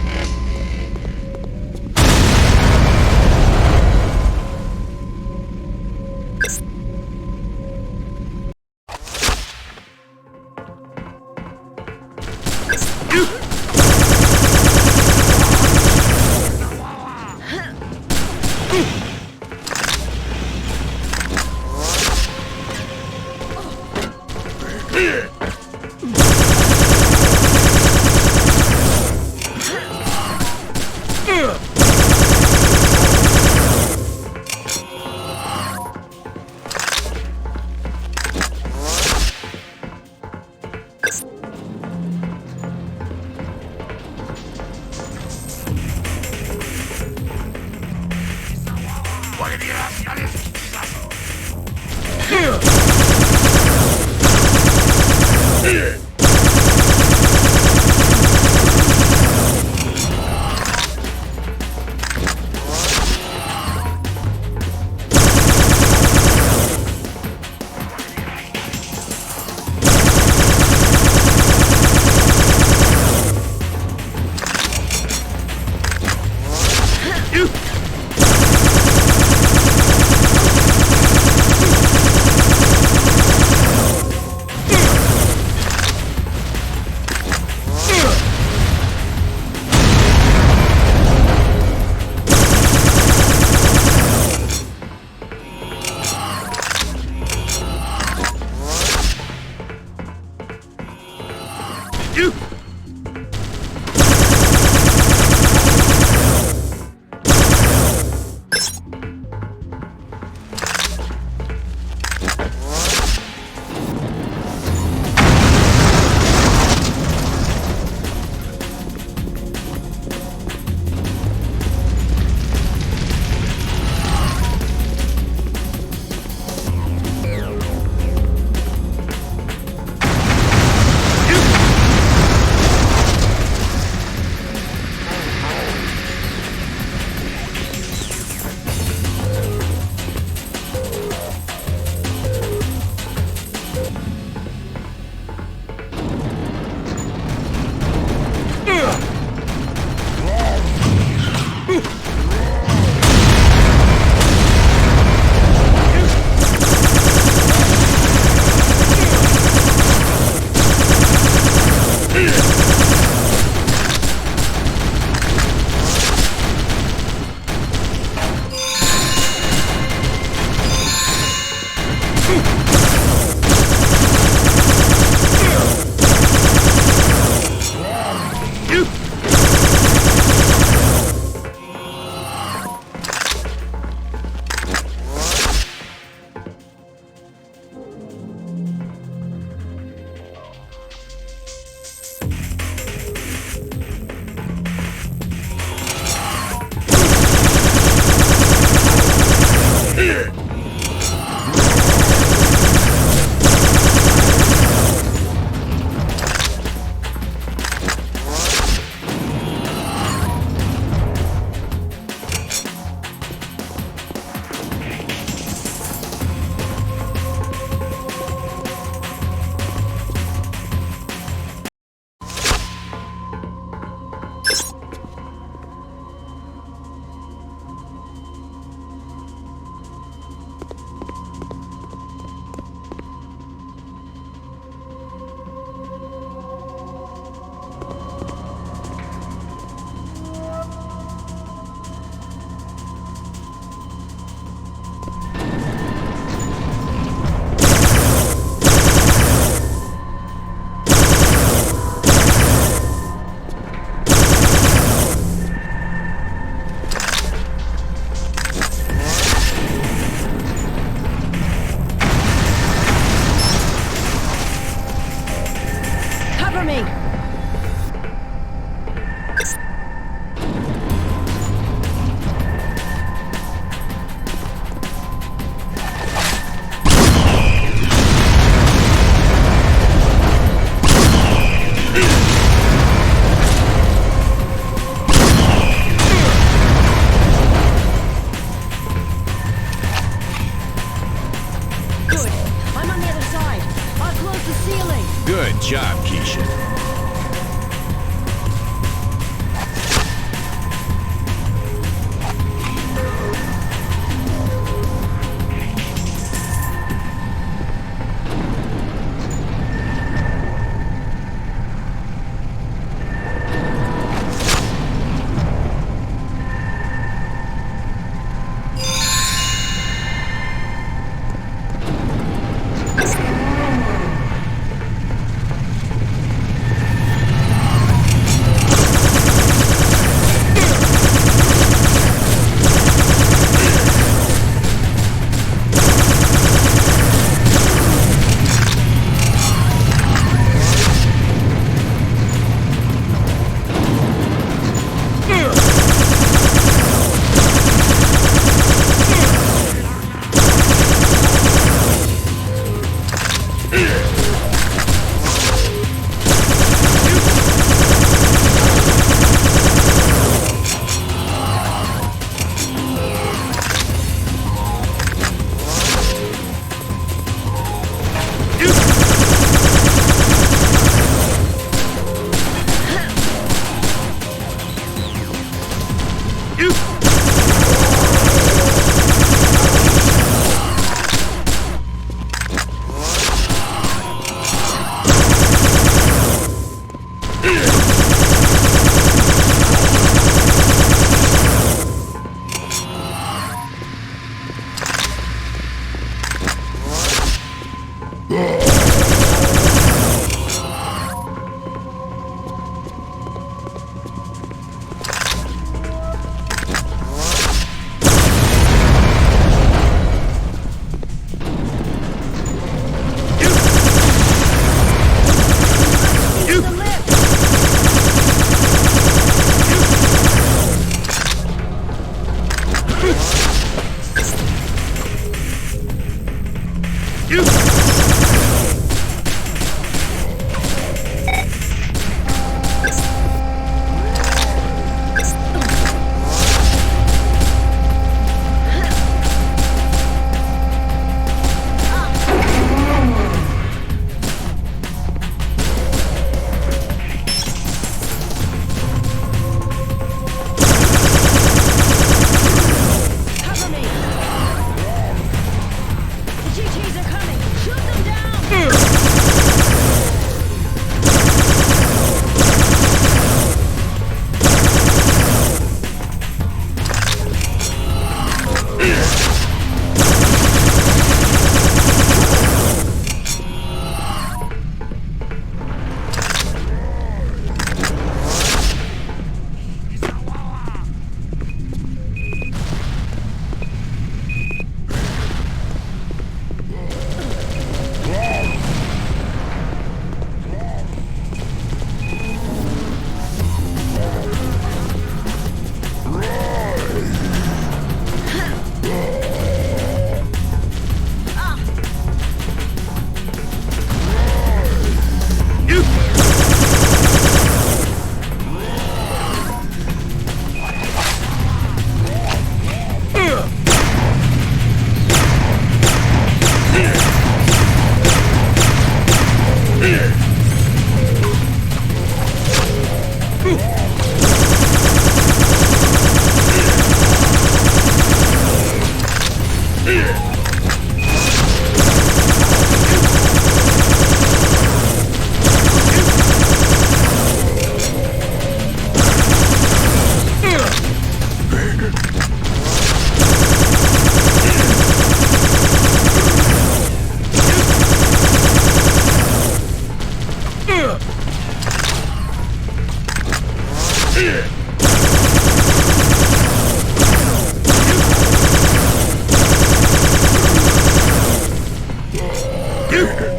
Good job, Keysha.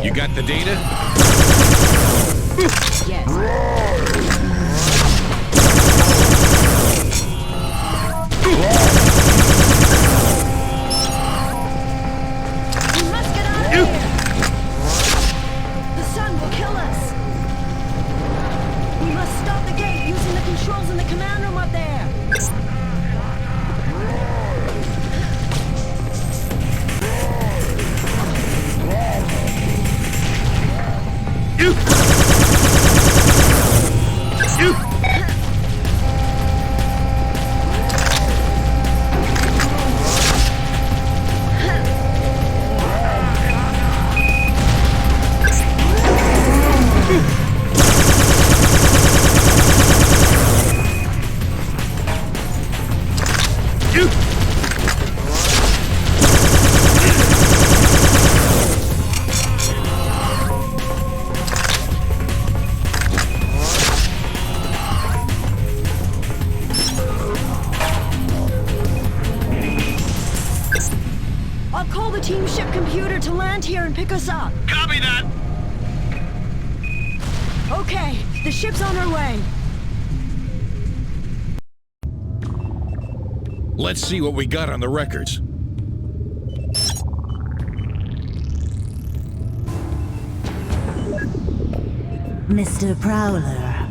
You got the data? Yes. We must get out of here! The sun will kill us! We must stop the gate using the controls in the command room up there! You I'll call the team ship computer to land here and pick us up. Copy that! Okay, the ship's on her way. Let's see what we got on the records. Mr. Prowler,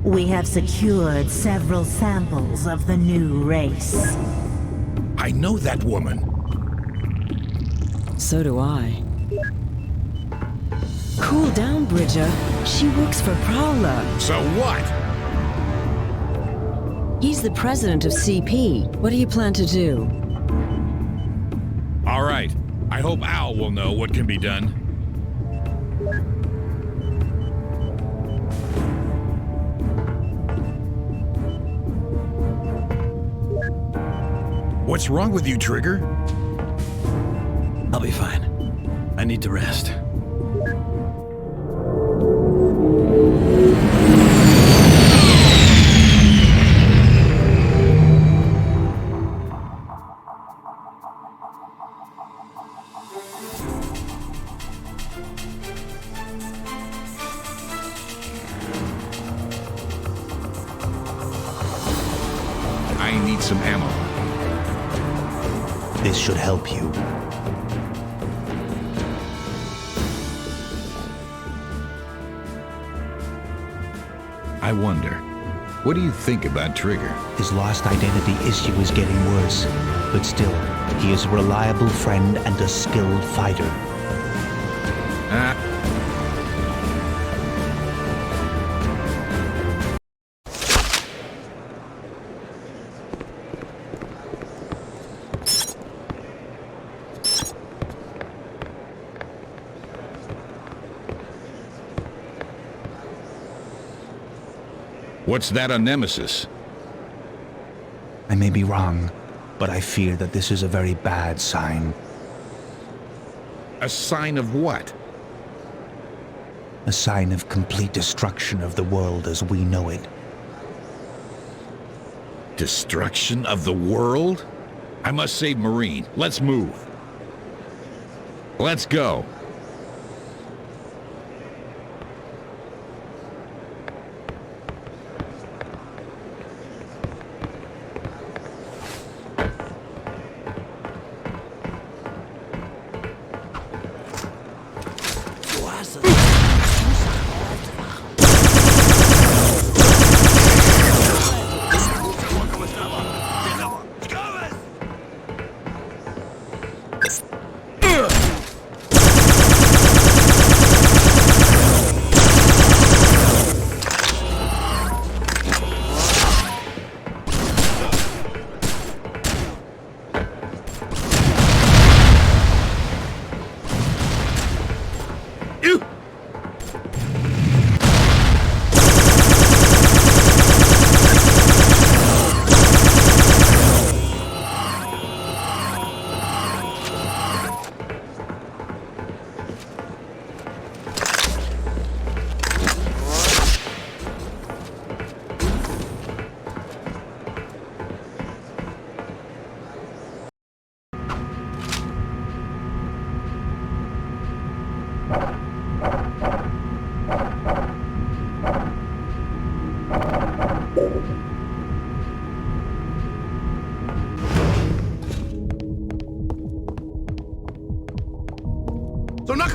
we have secured several samples of the new race. I know that woman. So do I. Cool down, Bridger. She works for Prowler. So what? He's the president of CP. What do you plan to do? All right. I hope Al will know what can be done. What's wrong with you, Trigger? I'll be fine. I need to rest. I need some ammo. This should help you. I wonder, what do you think about Trigger? His lost identity issue is getting worse, but still, he is a reliable friend and a skilled fighter. What's that on Nemesis? I may be wrong, but I fear that this is a very bad sign. A sign of what? A sign of complete destruction of the world as we know it. Destruction of the world? I must save Marine. Let's move. Let's go.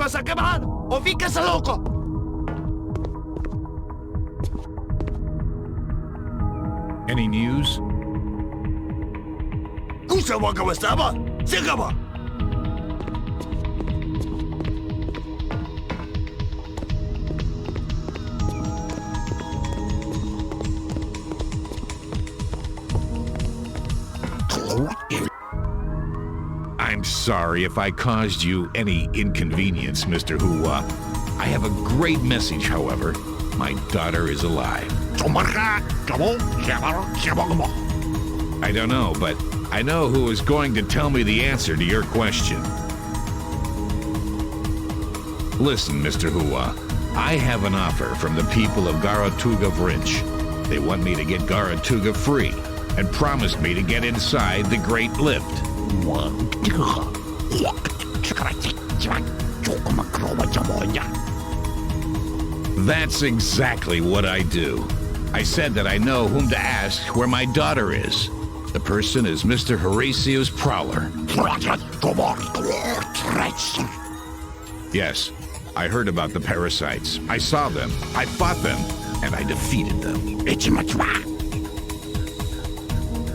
Sa quemar o fica-se louco! Any news? Kusa waka wasaba! Sigaba! I'm sorry if I caused you any inconvenience, Mr. Hua. I have a great message, however. My daughter is alive. I don't know, but I know who is going to tell me the answer to your question. Listen, Mr. Hua, I have an offer from the people of Garatuga Vrinch. They want me to get Garatuga free, and promised me to get inside the Great Lift. That's exactly what I do. I said that I know whom to ask where my daughter is. The person is Mr. Horacio's Prowler. Yes, I heard about the parasites. I saw them, I fought them, and I defeated them.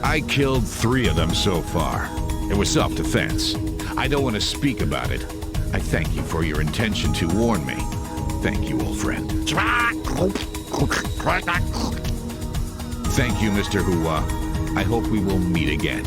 I killed 3 of them so far. It was self-defense. I don't want to speak about it. I thank you for your intention to warn me. Thank you, old friend. Thank you, Mr. Hua. I hope we will meet again.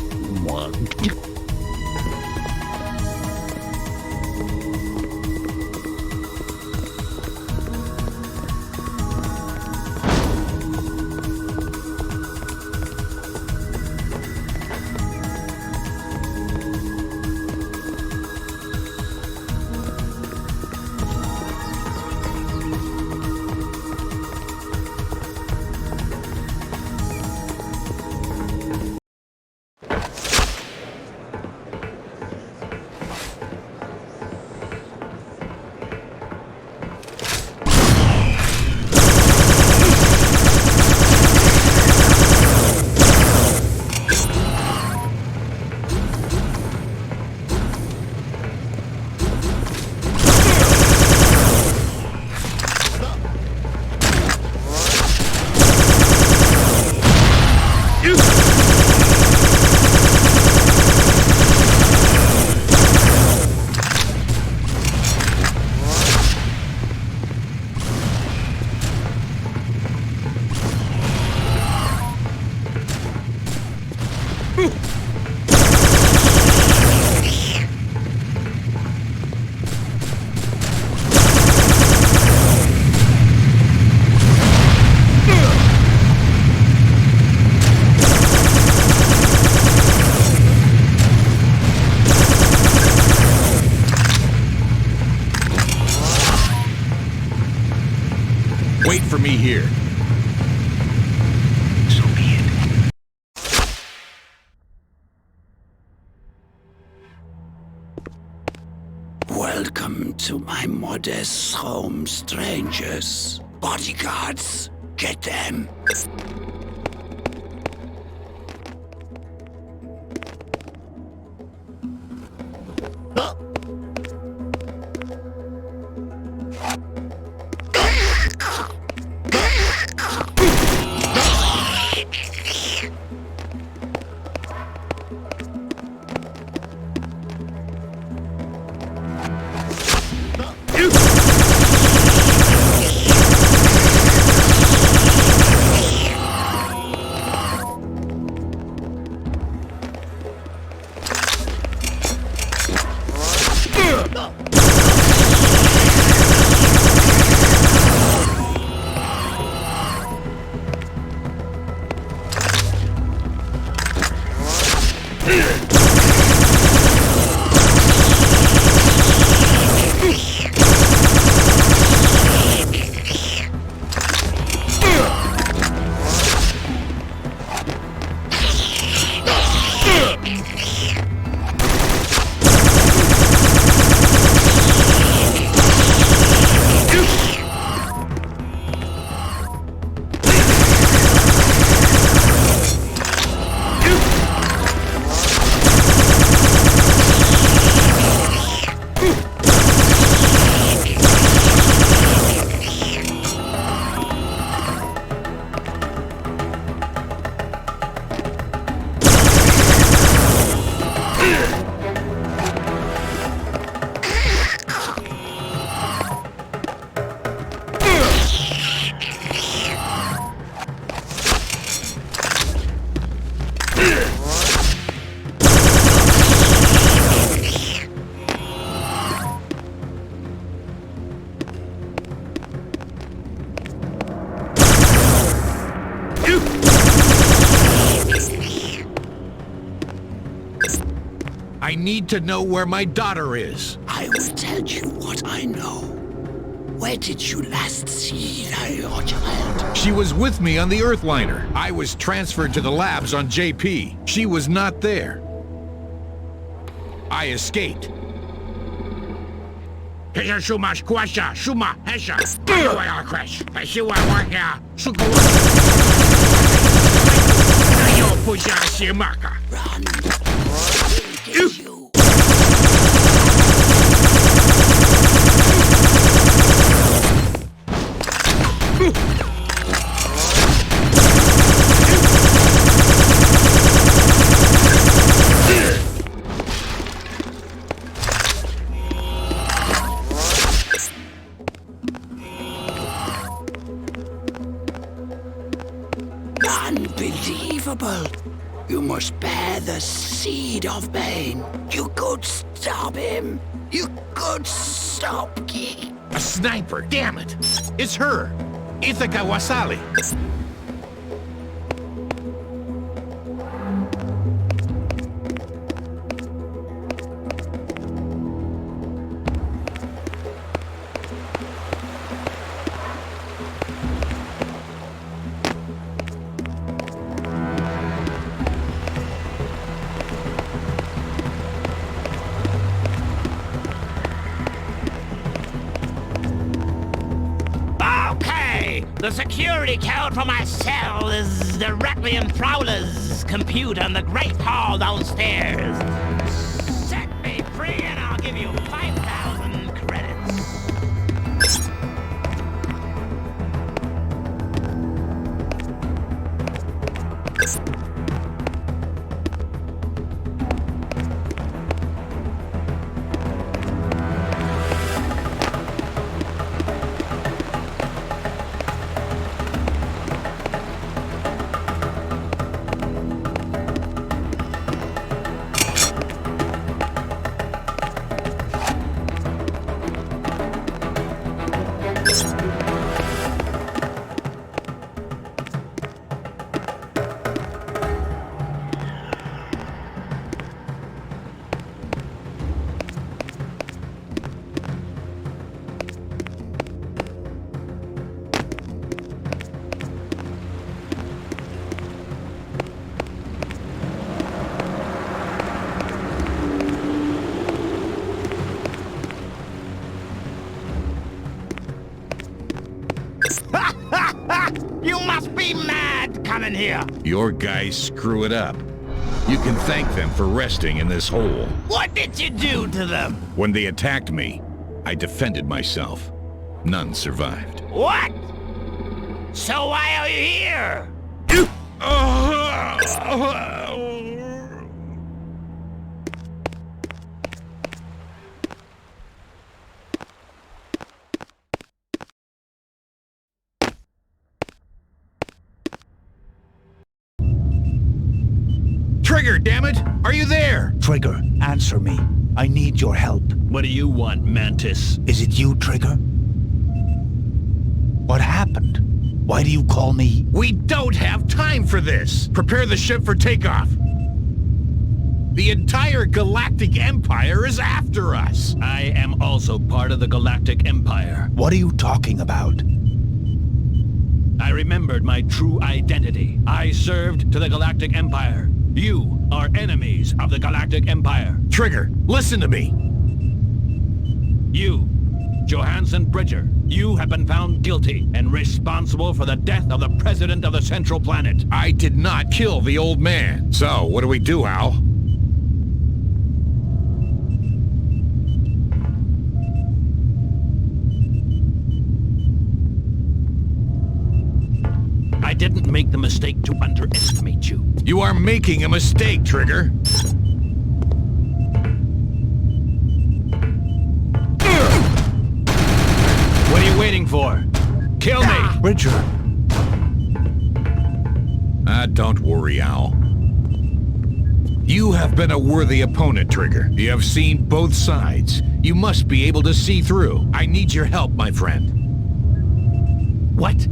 Wait for me here. So be it. Welcome to my modest home, strangers. Bodyguards, get them. I need to know where my daughter is. I will tell you what I know. Where did you last see your child? She was with me on the Earthliner. I was transferred to the labs on JP. She was not there. I escaped. Keysha Shuma Squasha Shuma Hesha. I crash. I see what I want here. Sugar. Yo Pusha Shimaka. Run. We'll get you. Unbelievable! You must bear the seed of pain. You could stop him. You could stop Key. A sniper, damn it! It's her! Ithaca Wasali! The security code for my cell is directly in Prowler's computer in the Great Hall downstairs. Set me free and I'll give you 5,000 credits. You must be mad coming here. Your guys screw it up. You can thank them for resting in this hole. What did you do to them? When they attacked me, I defended myself. None survived. What? So why are you here? Trigger, damn it! Are you there? Trigger, answer me. I need your help. What do you want, Mantis? Is it you, Trigger? What happened? Why do you call me? We don't have time for this! Prepare the ship for takeoff! The entire Galactic Empire is after us! I am also part of the Galactic Empire. What are you talking about? I remembered my true identity. I served to the Galactic Empire. You are enemies of the Galactic Empire. Trigger, listen to me! You, Johannson Bridger, you have been found guilty and responsible for the death of the President of the Central Planet. I did not kill the old man. So, what do we do, Al? I didn't make the mistake to underestimate you. You are making a mistake, Trigger. What are you waiting for? Kill me! Bridger. Don't worry, Al. You have been a worthy opponent, Trigger. You have seen both sides. You must be able to see through. I need your help, my friend. What?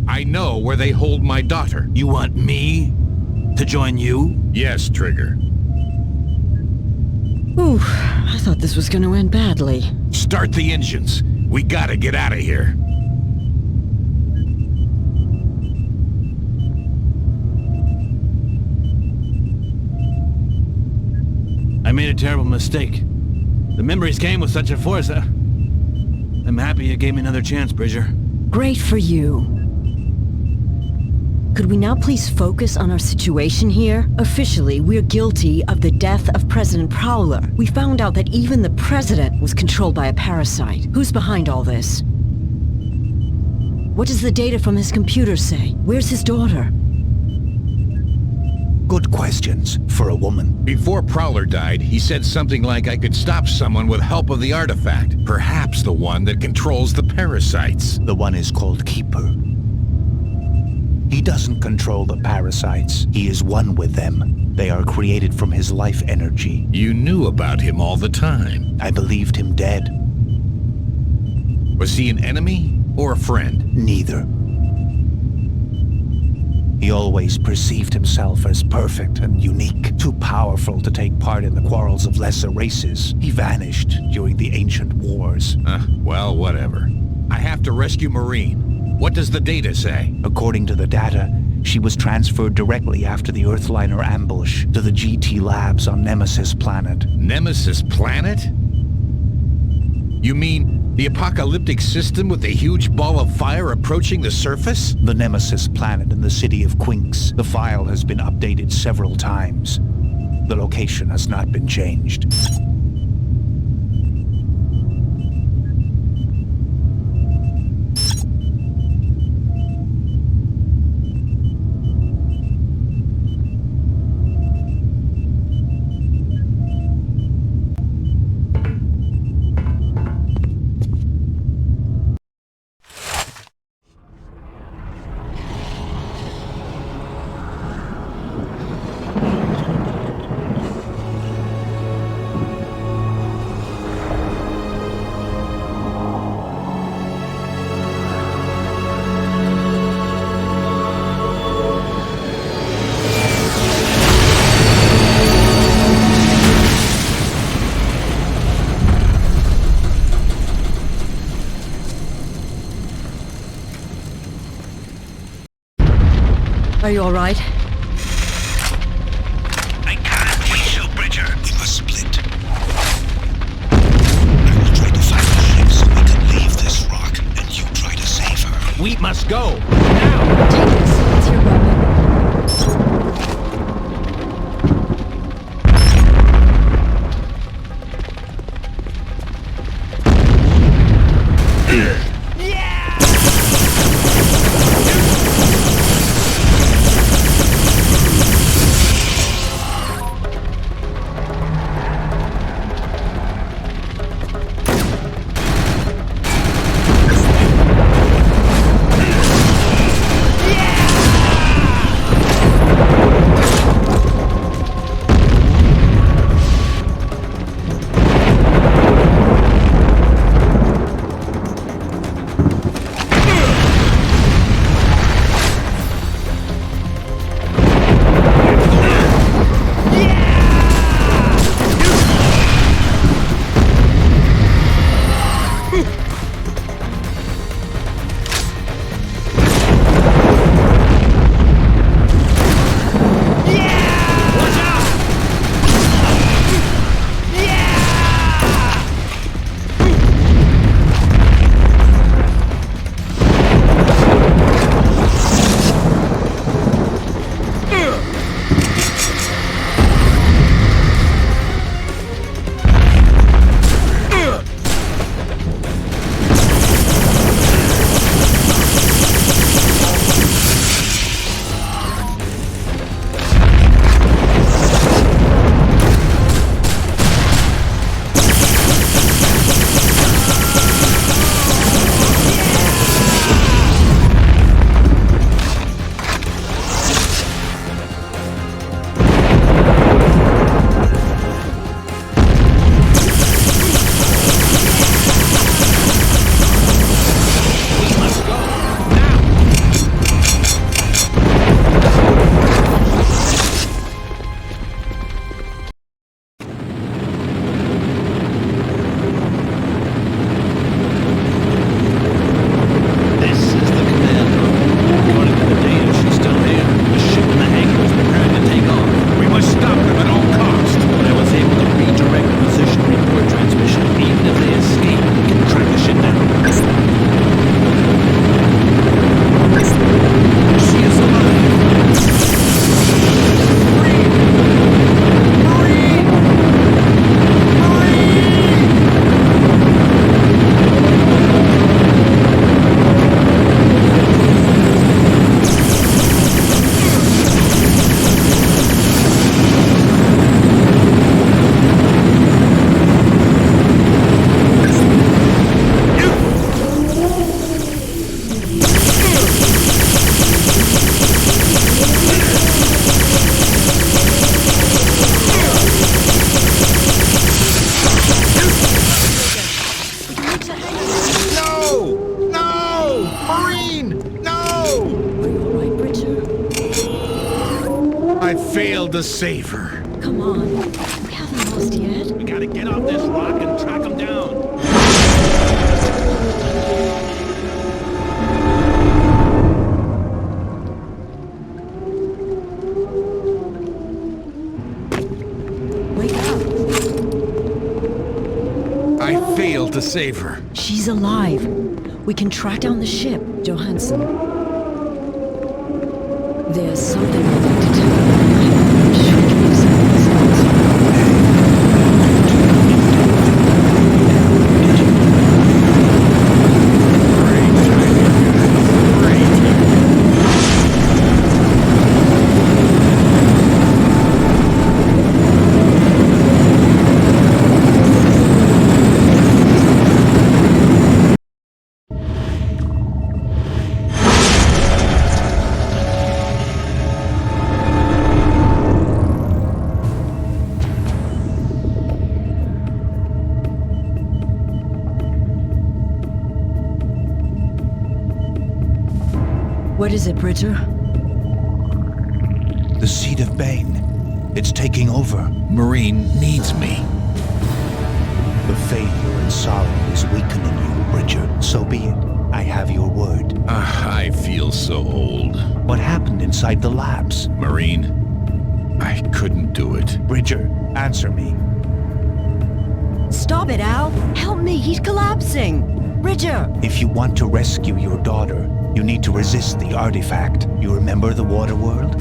I know where they hold my daughter. You want me to join you? Yes, Trigger. Ooh, I thought this was gonna end badly. Start the engines. We gotta get out of here. I made a terrible mistake. The memories came with such a force. I'm happy you gave me another chance, Bridger. Great for you. Could we now please focus on our situation here? Officially, we're guilty of the death of President Prowler. We found out that even the president was controlled by a parasite. Who's behind all this? What does the data from his computer say? Where's his daughter? Good questions for a woman. Before Prowler died, he said something like I could stop someone with help of the artifact. Perhaps the one that controls the parasites. The one is called Keeper. He doesn't control the parasites. He is one with them. They are created from his life energy. You knew about him all the time. I believed him dead. Was he an enemy or a friend? Neither. He always perceived himself as perfect and unique, too powerful to take part in the quarrels of lesser races. He vanished during the ancient wars. Well, whatever. I have to rescue Marine. What does the data say? According to the data, she was transferred directly after the Earthliner ambush to the GT labs on Nemesis planet. Nemesis planet? You mean the apocalyptic system with the huge ball of fire approaching the surface? The Nemesis planet in the city of Quinks. The file has been updated several times. The location has not been changed. Are you all right? I can't, Keysha, Bridger. We must split. I will try to find the ship so we can leave this rock, and you try to save her. We must go! Now! Take this! It's your weapon. Yeah! to save her. Come on. We haven't lost yet. We gotta get off this rock and track him down. Wake up. I failed to save her. She's alive. We can track down the ship, Johannson. There's something I'd like to tell you. Should you accept this answer? What is it, Bridger? The seed of Bane. It's taking over. Marine needs me. The failure and sorrow is weakening you, Bridger. So be it. I have your word. I feel so old. What happened inside the labs? Marine, I couldn't do it. Bridger, answer me. Stop it, Al! Help me, he's collapsing! Bridger! If you want to rescue your daughter, you need to resist the artifact. You remember the water world?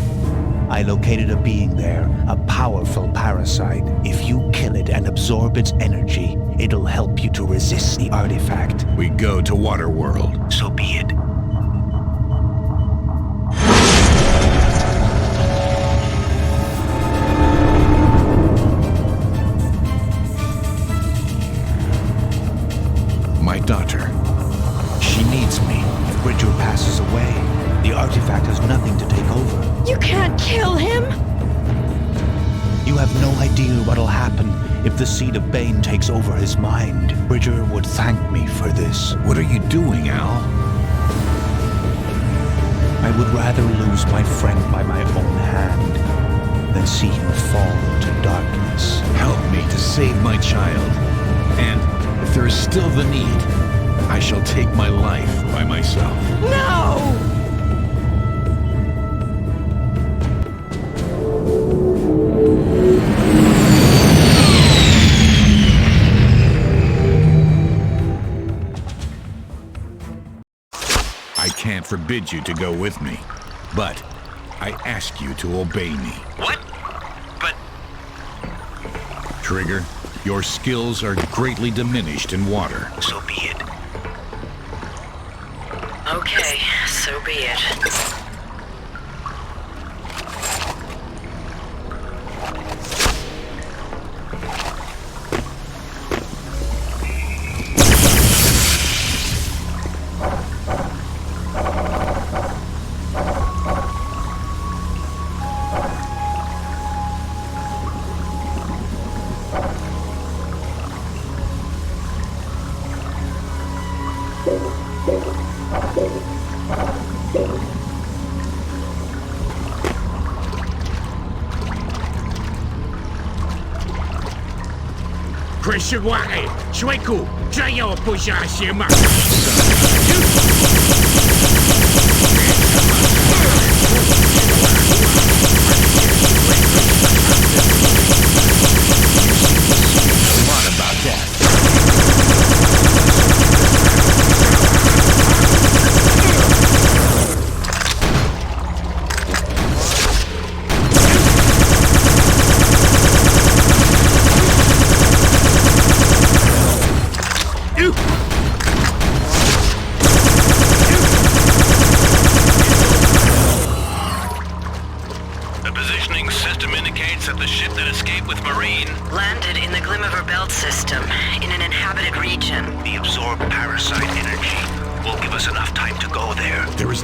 I located a being there, a powerful parasite. If you kill it and absorb its energy, it'll help you to resist the artifact. We go to Waterworld. So be it. My daughter. She needs me. If Bridger passes away, the artifact has nothing to take over. You can't kill him! You have no idea what'll happen if the seed of Bane takes over his mind. Bridger would thank me for this. What are you doing, Al? I would rather lose my friend by my own hand than see him fall into darkness. Help me to save my child. And if there is still the need, I shall take my life by myself. No! I can't forbid you to go with me, but I ask you to obey me. What? But... Trigger, your skills are greatly diminished in water. So be it. Okay, so be it.快是我的水库，这又不下行吗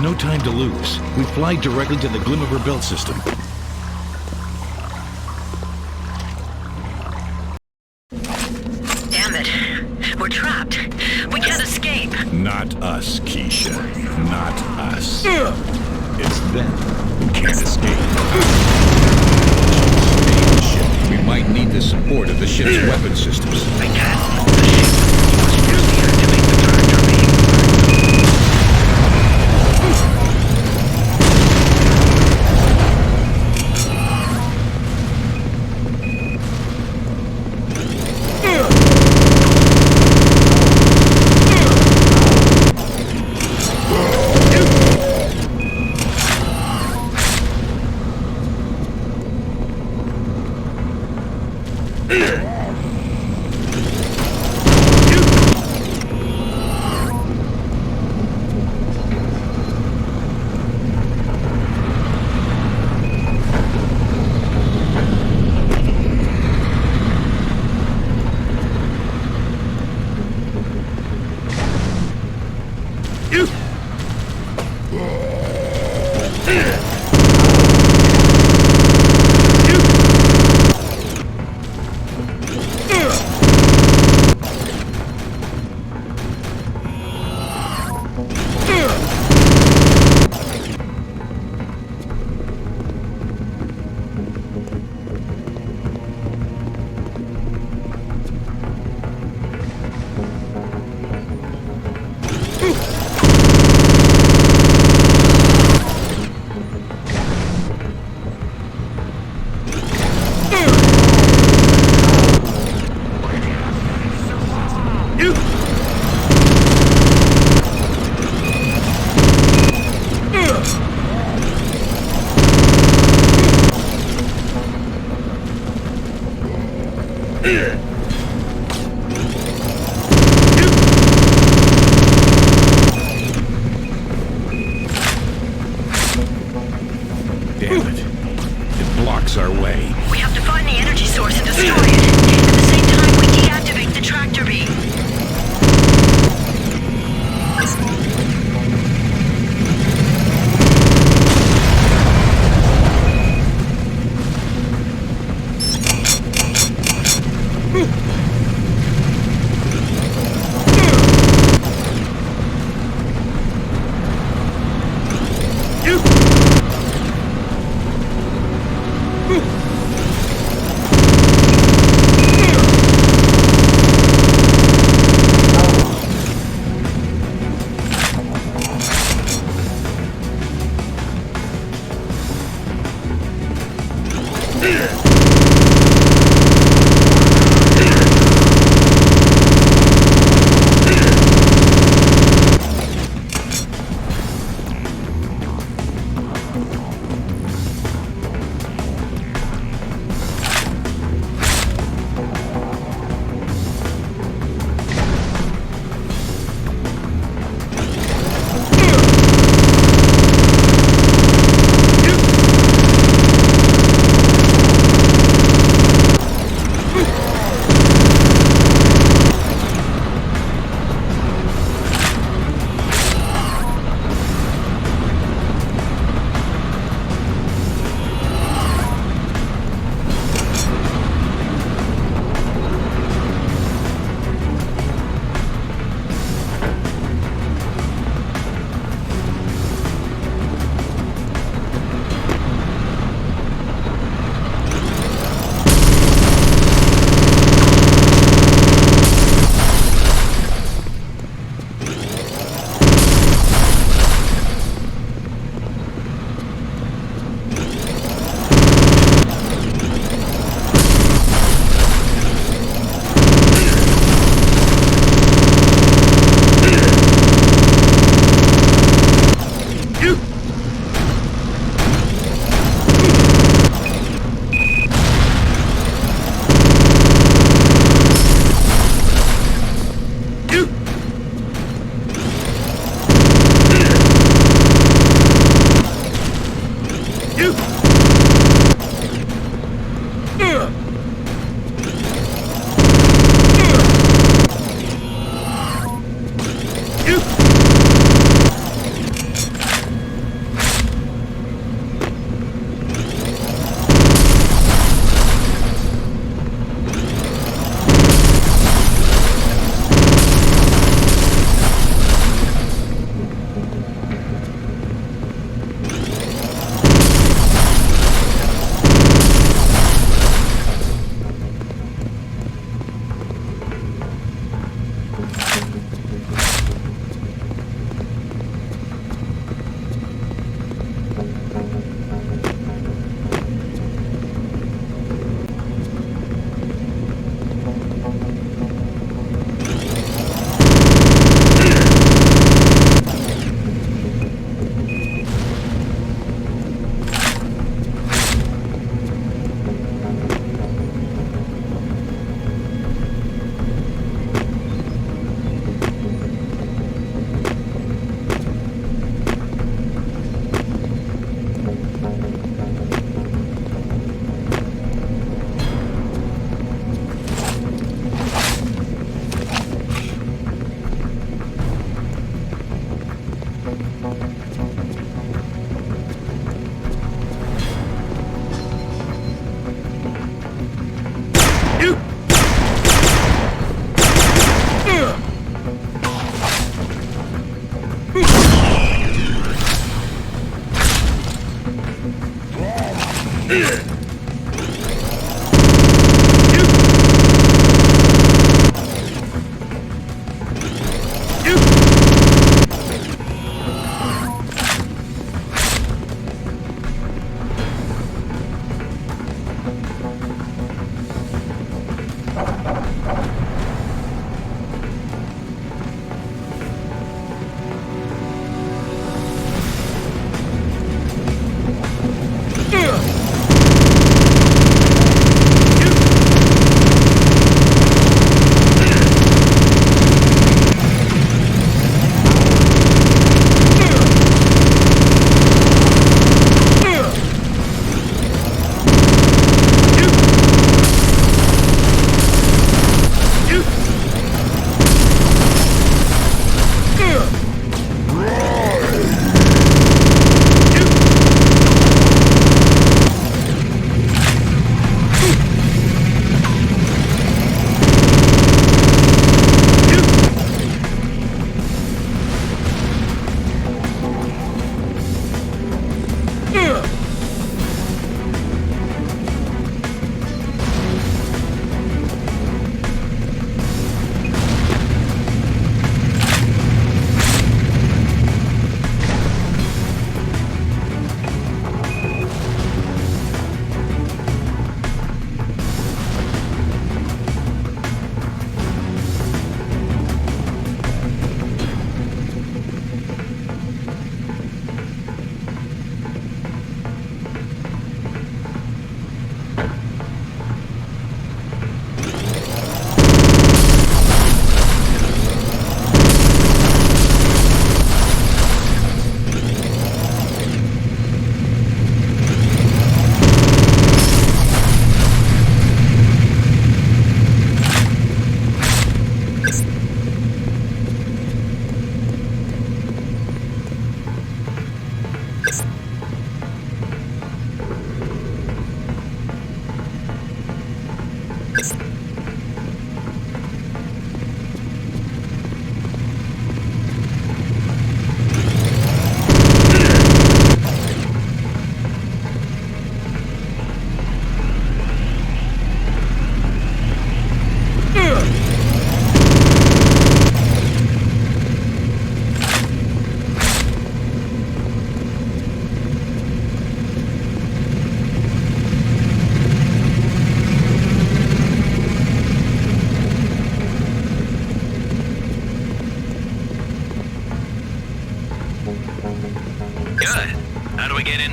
？No time to lose. We fly directly to the Glimmer Belt system. Damn it. We're trapped. We can't escape. Not us, Keysha. Not us. It's them who can't escape. We might need the support of the ship's weapon systems. I can. The ship was used to activate the tractor beam. Damn it. It blocks our way. We have to find the energy source and destroy it. At the same time, we deactivate the tractor beam.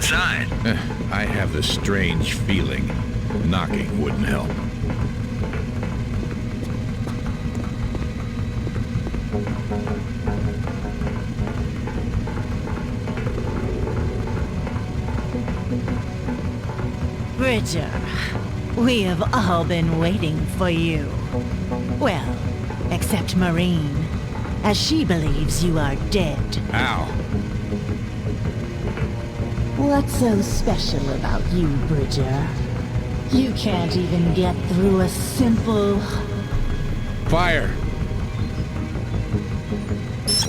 inside? I have this strange feeling. Knocking wouldn't help. Bridger, we have all been waiting for you. Well, except Marine, as she believes you are dead. Ow. What's so special about you, Bridger? You can't even get through a simple... Fire! Is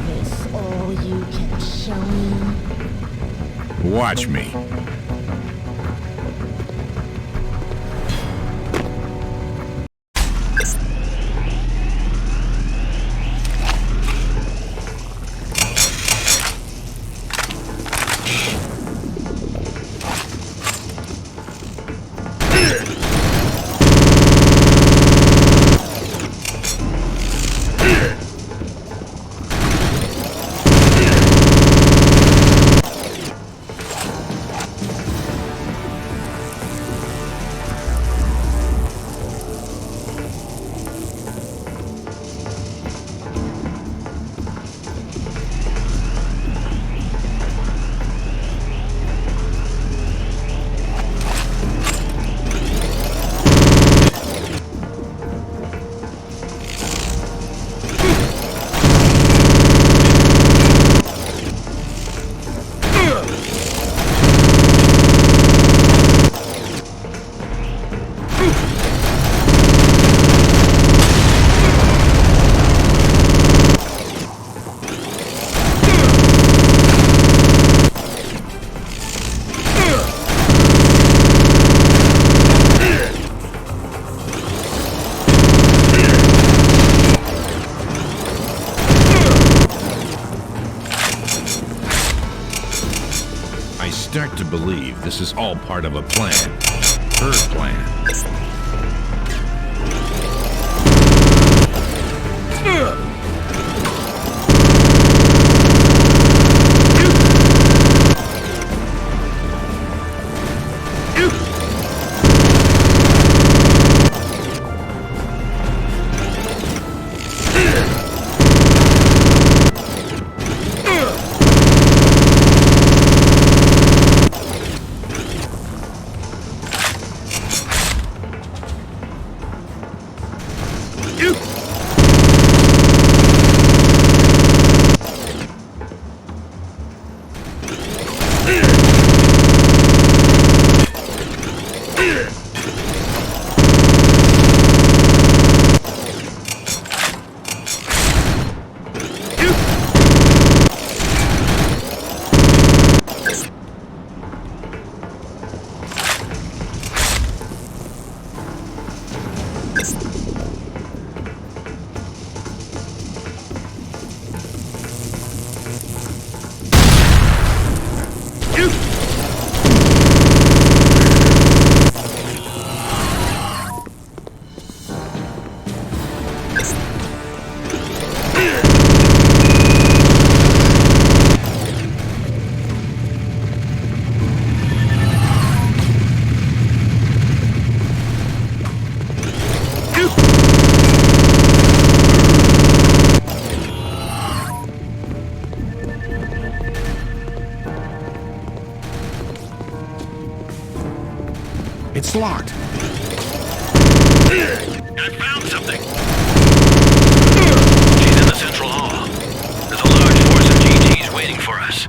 this all you can show me? Watch me. hard to believe this is all part of a plan. Her plan. It's locked. I found something. She's in the central hall. There's a large force of GTs waiting for us.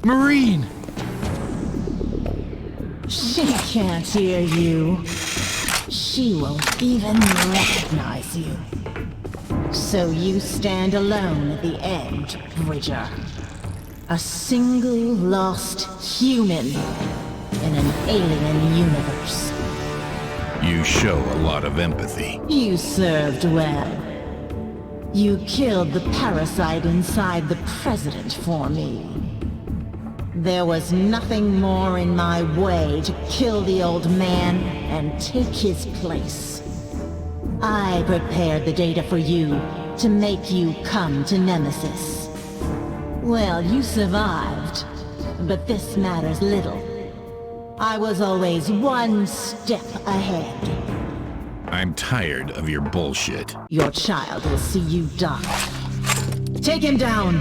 Marine! She can't hear you. She won't even recognize you. So you stand alone at the edge, Bridger. A single lost human in an alien universe. You show a lot of empathy. You served well. You killed the parasite inside the President for me. There was nothing more in my way to kill the old man and take his place. I prepared the data for you to make you come to Nemesis. Well, you survived, but this matters little. I was always one step ahead. I'm tired of your bullshit. Your child will see you die. Take him down!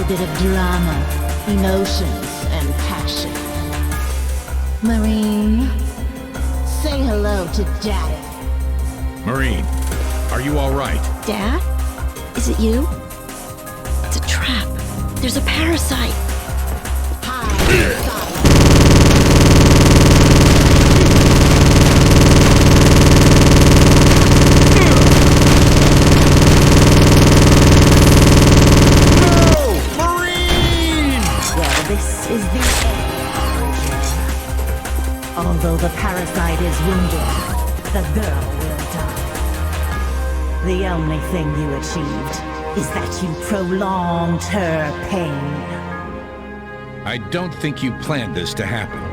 bit of drama, emotions, and passion. Marine, say hello to Daddy. Marine, are you all right? Dad? Is it you? It's a trap. There's a parasite. This is the end. Although the parasite is wounded, the girl will die. The only thing you achieved is that you prolonged her pain. I don't think you planned this to happen.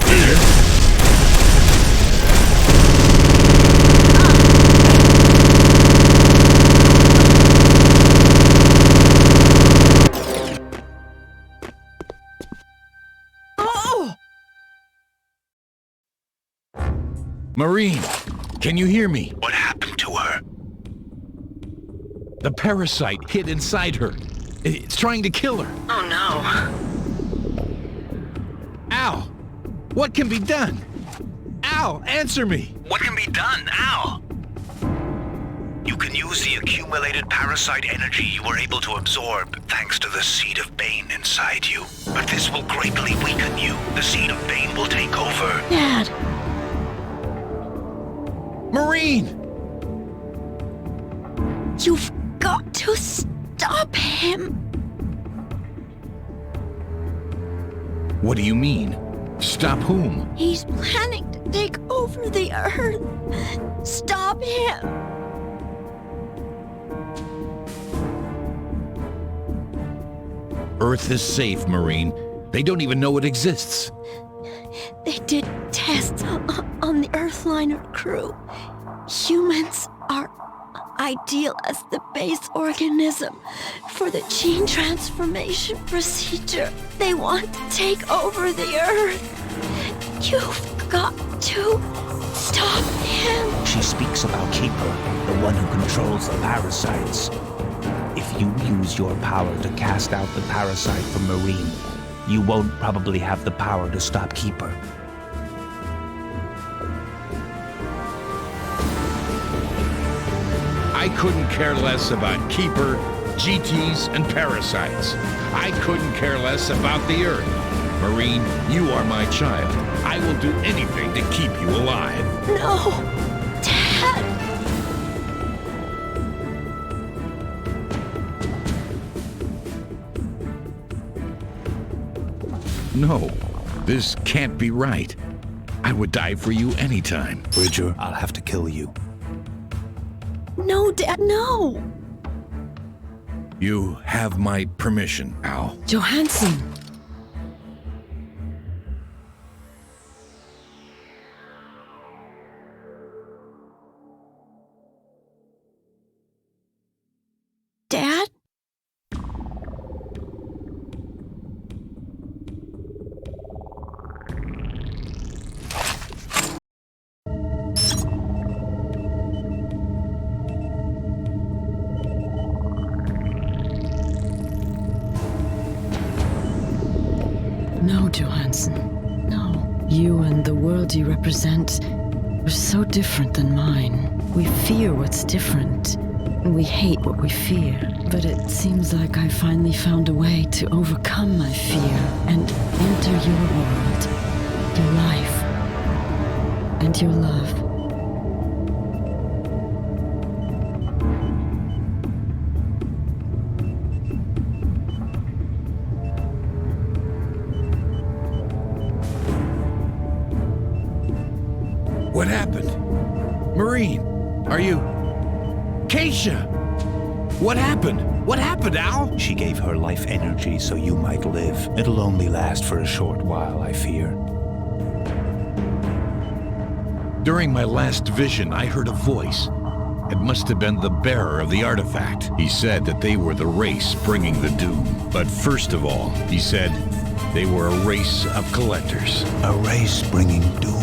Marine, can you hear me? What happened to her? The parasite hid inside her. It's trying to kill her. Oh no. Al, what can be done? Al, answer me. What can be done, Al? You can use the accumulated parasite energy you were able to absorb thanks to the Seed of Bane inside you. But this will greatly weaken you. The Seed of Bane will take over. Dad. Marine! You've got to stop him. What do you mean? Stop whom? He's planning to take over the Earth. Stop him! Earth is safe, Marine. They don't even know it exists. They did tests on the Earthliner crew. Humans are ideal as the base organism for the gene transformation procedure. They want to take over the Earth. You've got to stop him. She speaks about Keeper, the one who controls the parasites. If you use your power to cast out the parasite from Marine, you won't probably have the power to stop Keeper. I couldn't care less about Keeper, GTs, and parasites. I couldn't care less about the Earth. Marine, you are my child. I will do anything to keep you alive. No! Dad! No, this can't be right. I would die for you anytime. Bridger, I'll have to kill you. No, Dad, no! You have my permission, Al. Johannson! Dad? No, Johannson. No. You and the world you represent are so different than mine. We fear what's different, and we hate what we fear. But it seems like I finally found a way to overcome my fear and enter your world, your life, and your love. What happened? Marine, are you... Keysha! What happened? What happened, Al? She gave her life energy so you might live. It'll only last for a short while, I fear. During my last vision, I heard a voice. It must have been the bearer of the artifact. He said that they were the race bringing the doom. But first of all, he said they were a race of collectors. A race bringing doom.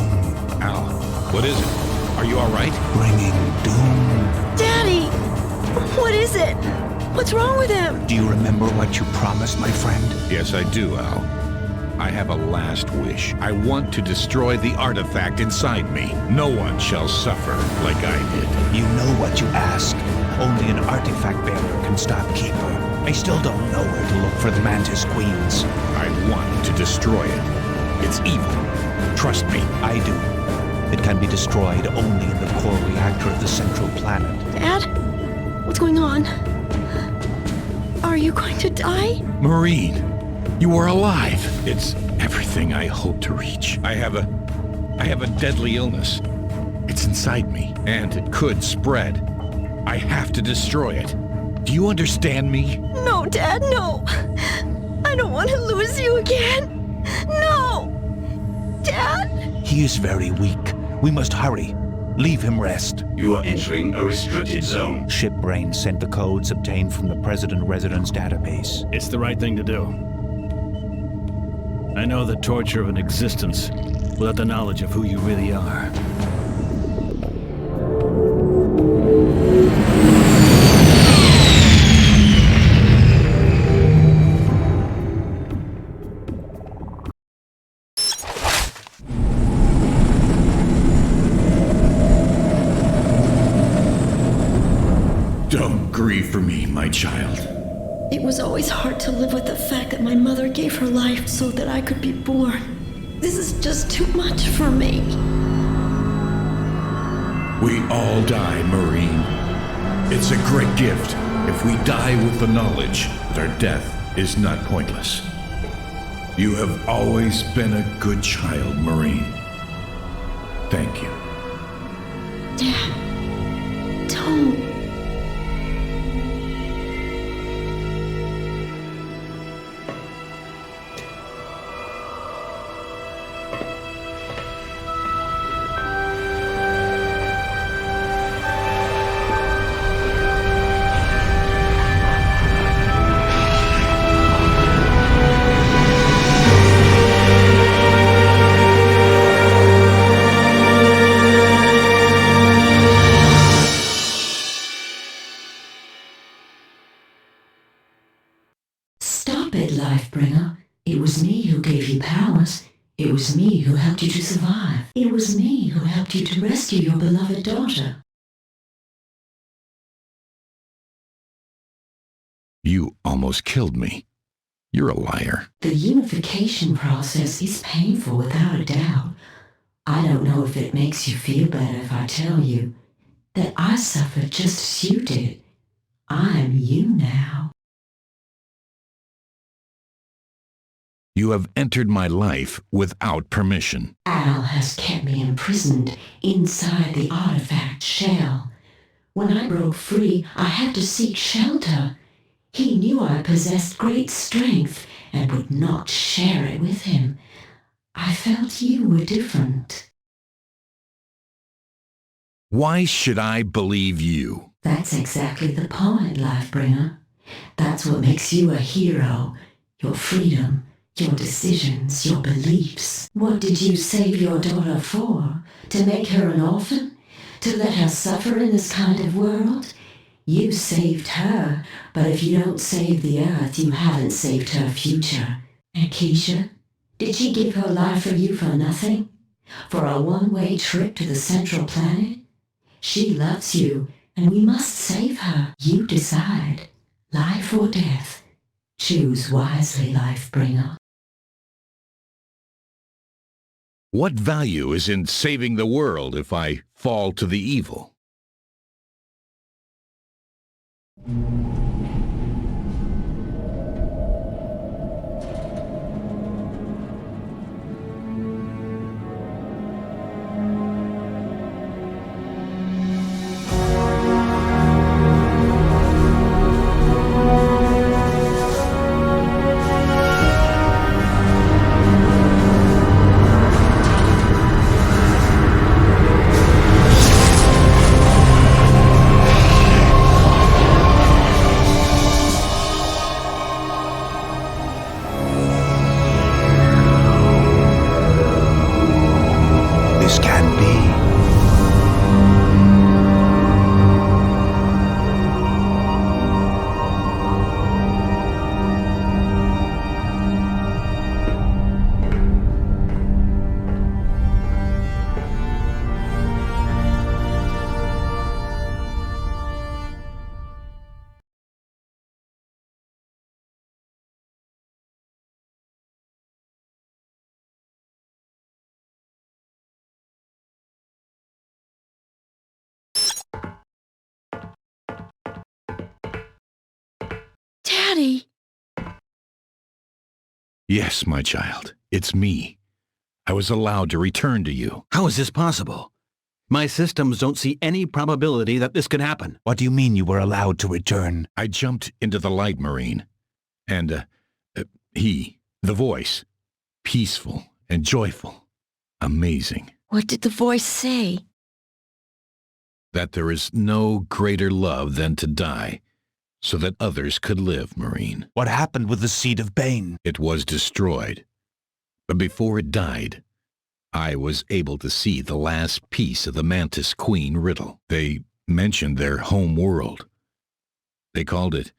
Al, what is it? Are you all right? Bringing doom. Daddy! What is it? What's wrong with him? Do you remember what you promised, my friend? Yes, I do, Al. I have a last wish. I want to destroy the artifact inside me. No one shall suffer like I did. You know what you ask. Only an artifact bearer can stop Keeper. I still don't know where to look for the Mantis Queens. I want to destroy it. It's evil. Trust me. I do. It can be destroyed only in the core reactor of the central planet. Dad? What's going on? Are you going to die? Marine, you are alive. It's everything I hope to reach. I have a deadly illness. It's inside me, and it could spread. I have to destroy it. Do you understand me? No, Dad, no. I don't want to lose you again. No! Dad? He is very weak. We must hurry. Leave him rest. You are entering a restricted zone. Shipbrain sent the codes obtained from the President Residence database. It's the right thing to do. I know the torture of an existence without the knowledge of who you really are. Don't grieve for me, my child. It was always hard to live with the fact that my mother gave her life so that I could be born. This is just too much for me. We all die, Marine. It's a great gift if we die with the knowledge that our death is not pointless. You have always been a good child, Marine. Thank you. Dad, don't. Stop it, Lifebringer. It was me who gave you powers. It was me who helped you to survive. It was me who helped you to rescue your beloved daughter. You almost killed me. You're a liar. The unification process is painful without a doubt. I don't know if it makes you feel better if I tell you that I suffered just as you did. I'm you now. You have entered my life without permission. Al has kept me imprisoned inside the artifact shell. When I broke free, I had to seek shelter. He knew I possessed great strength and would not share it with him. I felt you were different. Why should I believe you? That's exactly the point, Lifebringer. That's what makes you a hero. Your freedom, your decisions, your beliefs. What did you save your daughter for? To make her an orphan? To let her suffer in this kind of world? You saved her, but if you don't save the Earth, you haven't saved her future. And Keysha? Did she give her life for you for nothing? For a one-way trip to the central planet? She loves you, and we must save her. You decide. Life or death. Choose wisely, Lifebringer. What value is in saving the world if I fall to the evil? This can't be. Daddy! Yes, my child, it's me. I was allowed to return to you. How is this possible? My systems don't see any probability that this could happen. What do you mean you were allowed to return? I jumped into the light, Marine. And, the voice, peaceful and joyful. Amazing. What did the voice say? That there is no greater love than to die, so that others could live, Marine. What happened with the Seed of Bane? It was destroyed. But before it died, I was able to see the last piece of the Mantis Queen riddle. They mentioned their home world. They called it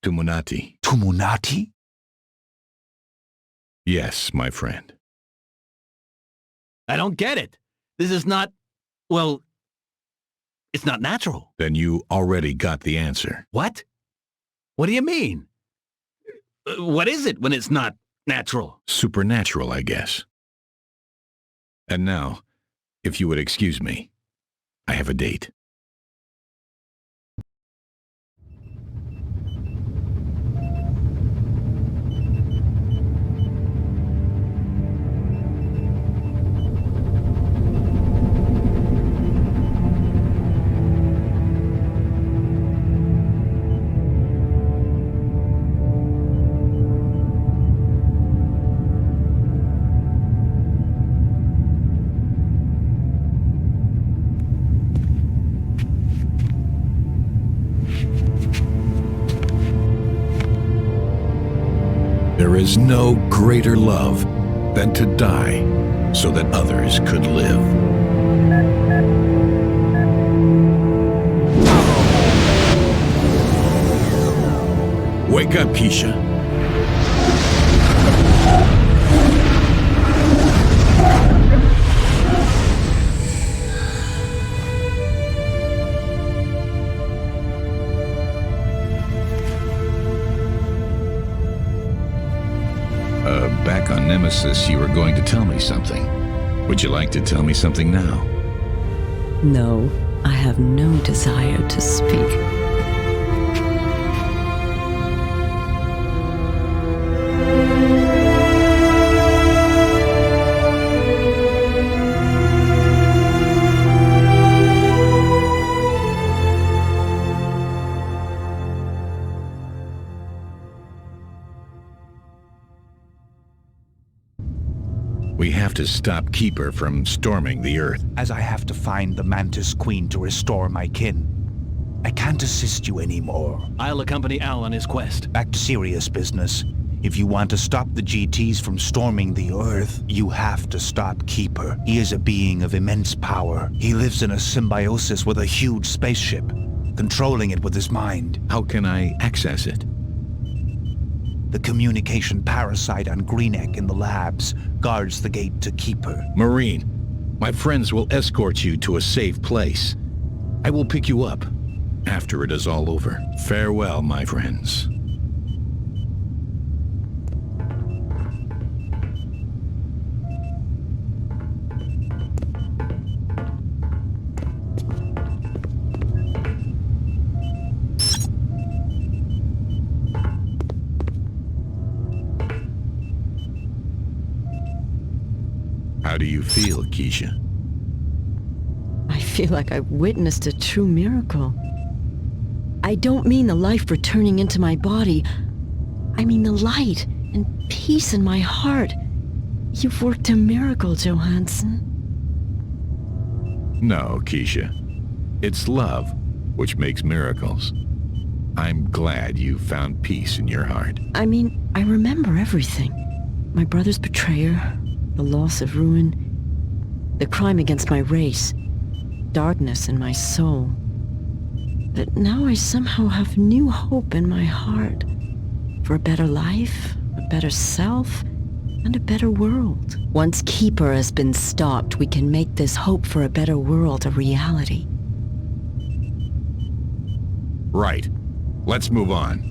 Tumunati. Tumunati? Yes, my friend. I don't get it. This is not, well, it's not natural. Then you already got the answer. What? What do you mean? What is it when it's not natural? Supernatural, I guess. And now, if you would excuse me, I have a date. is no greater love than to die so that others could live. Wake up, Keysha. Back on Nemesis, you were going to tell me something. Would you like to tell me something now? No, I have no desire to speak. We have to stop Keeper from storming the Earth. As I have to find the Mantis Queen to restore my kin. I can't assist you anymore. I'll accompany Al on his quest. Back to serious business. If you want to stop the GTs from storming the Earth, you have to stop Keeper. He is a being of immense power. He lives in a symbiosis with a huge spaceship, controlling it with his mind. How can I access it? The communication parasite on Greeneck in the labs guards the gate to Keeper. Marine, my friends will escort you to a safe place. I will pick you up after it is all over. Farewell, my friends. How do you feel, Keysha? I feel like I've witnessed a true miracle. I don't mean the life returning into my body. I mean the light and peace in my heart. You've worked a miracle, Johannson. No, Keysha. It's love which makes miracles. I'm glad you found peace in your heart. I mean, I remember everything. My brother's betrayer, the loss of Ruin, the crime against my race, darkness in my soul. But now I somehow have new hope in my heart for a better life, a better self, and a better world. Once Keeper has been stopped, we can make this hope for a better world a reality. Right. Let's move on.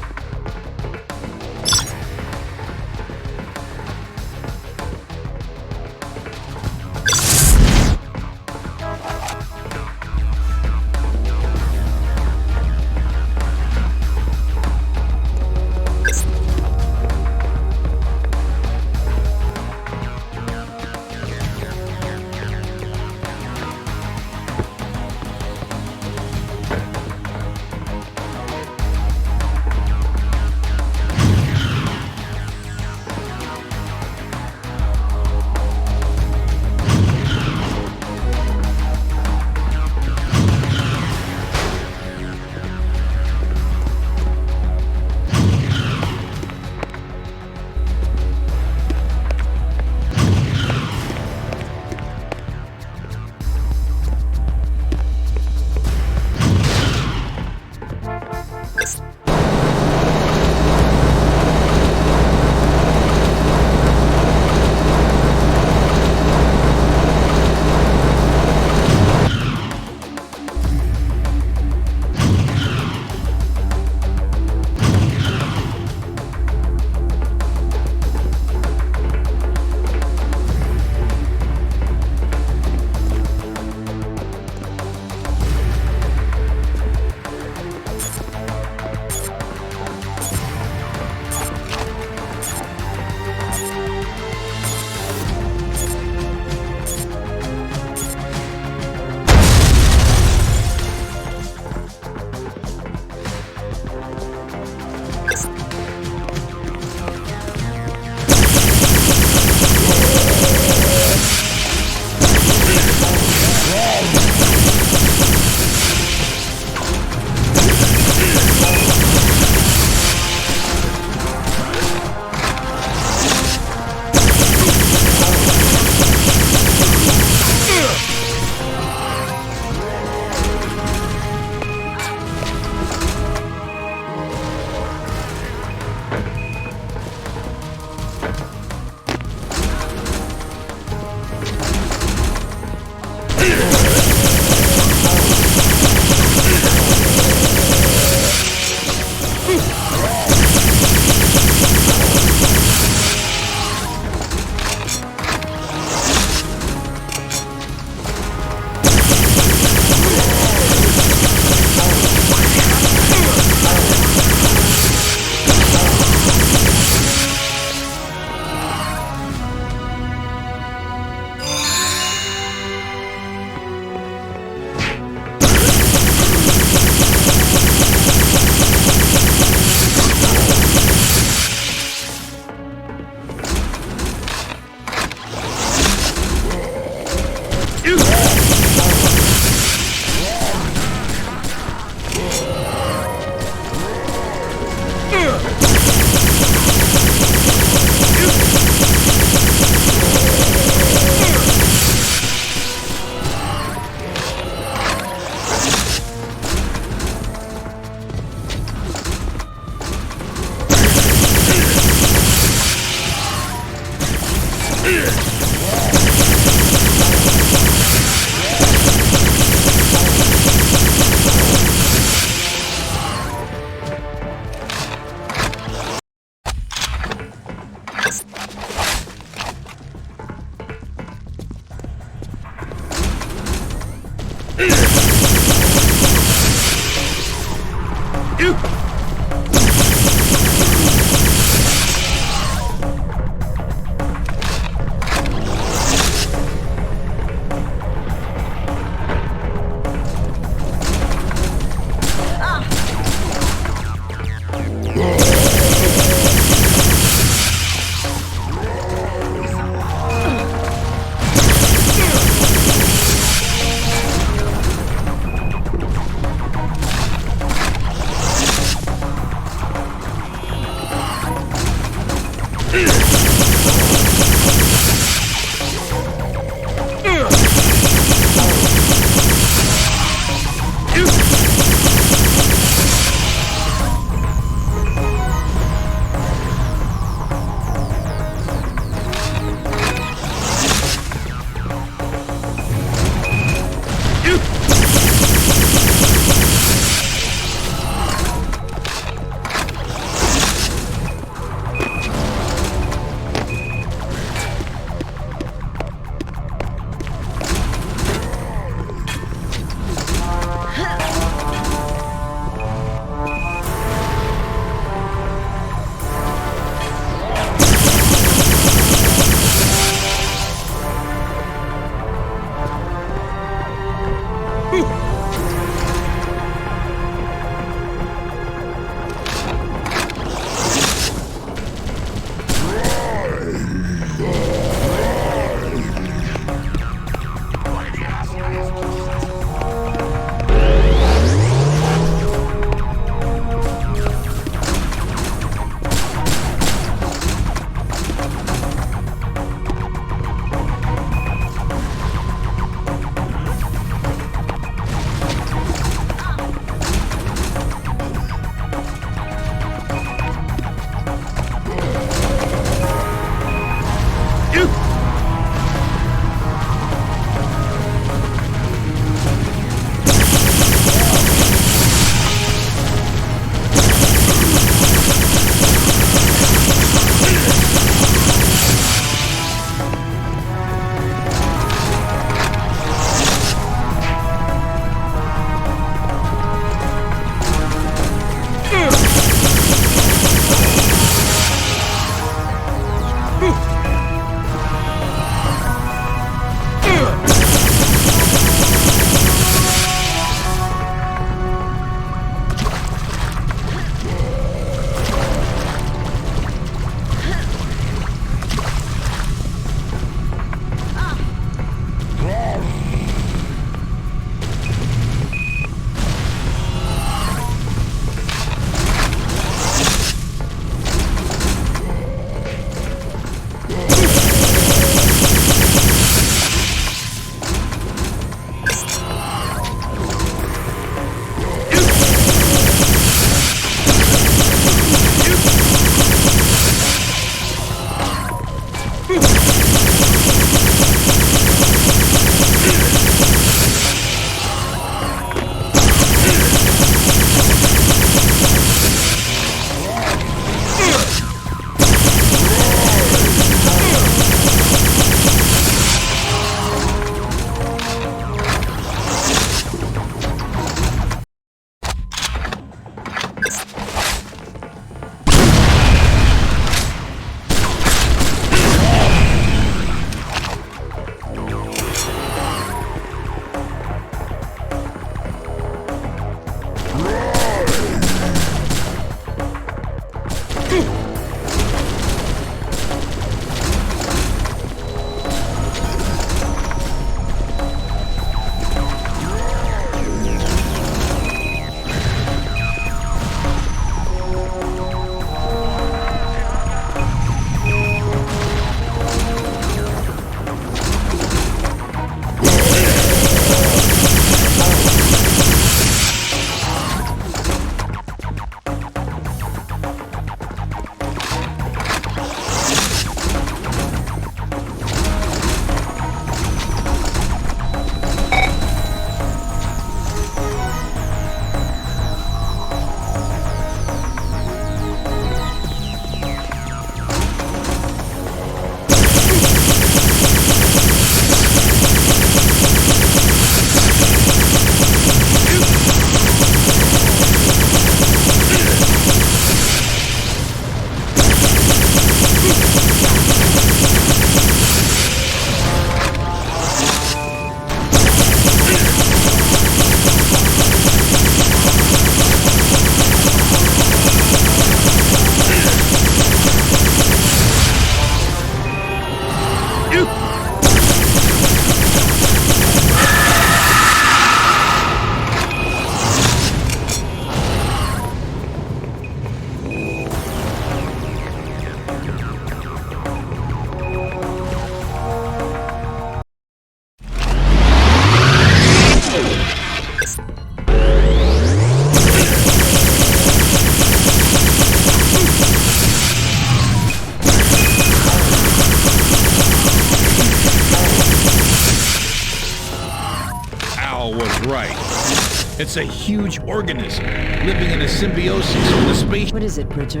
It's a huge organism, living in a symbiosis with a space... What is it, Bridger?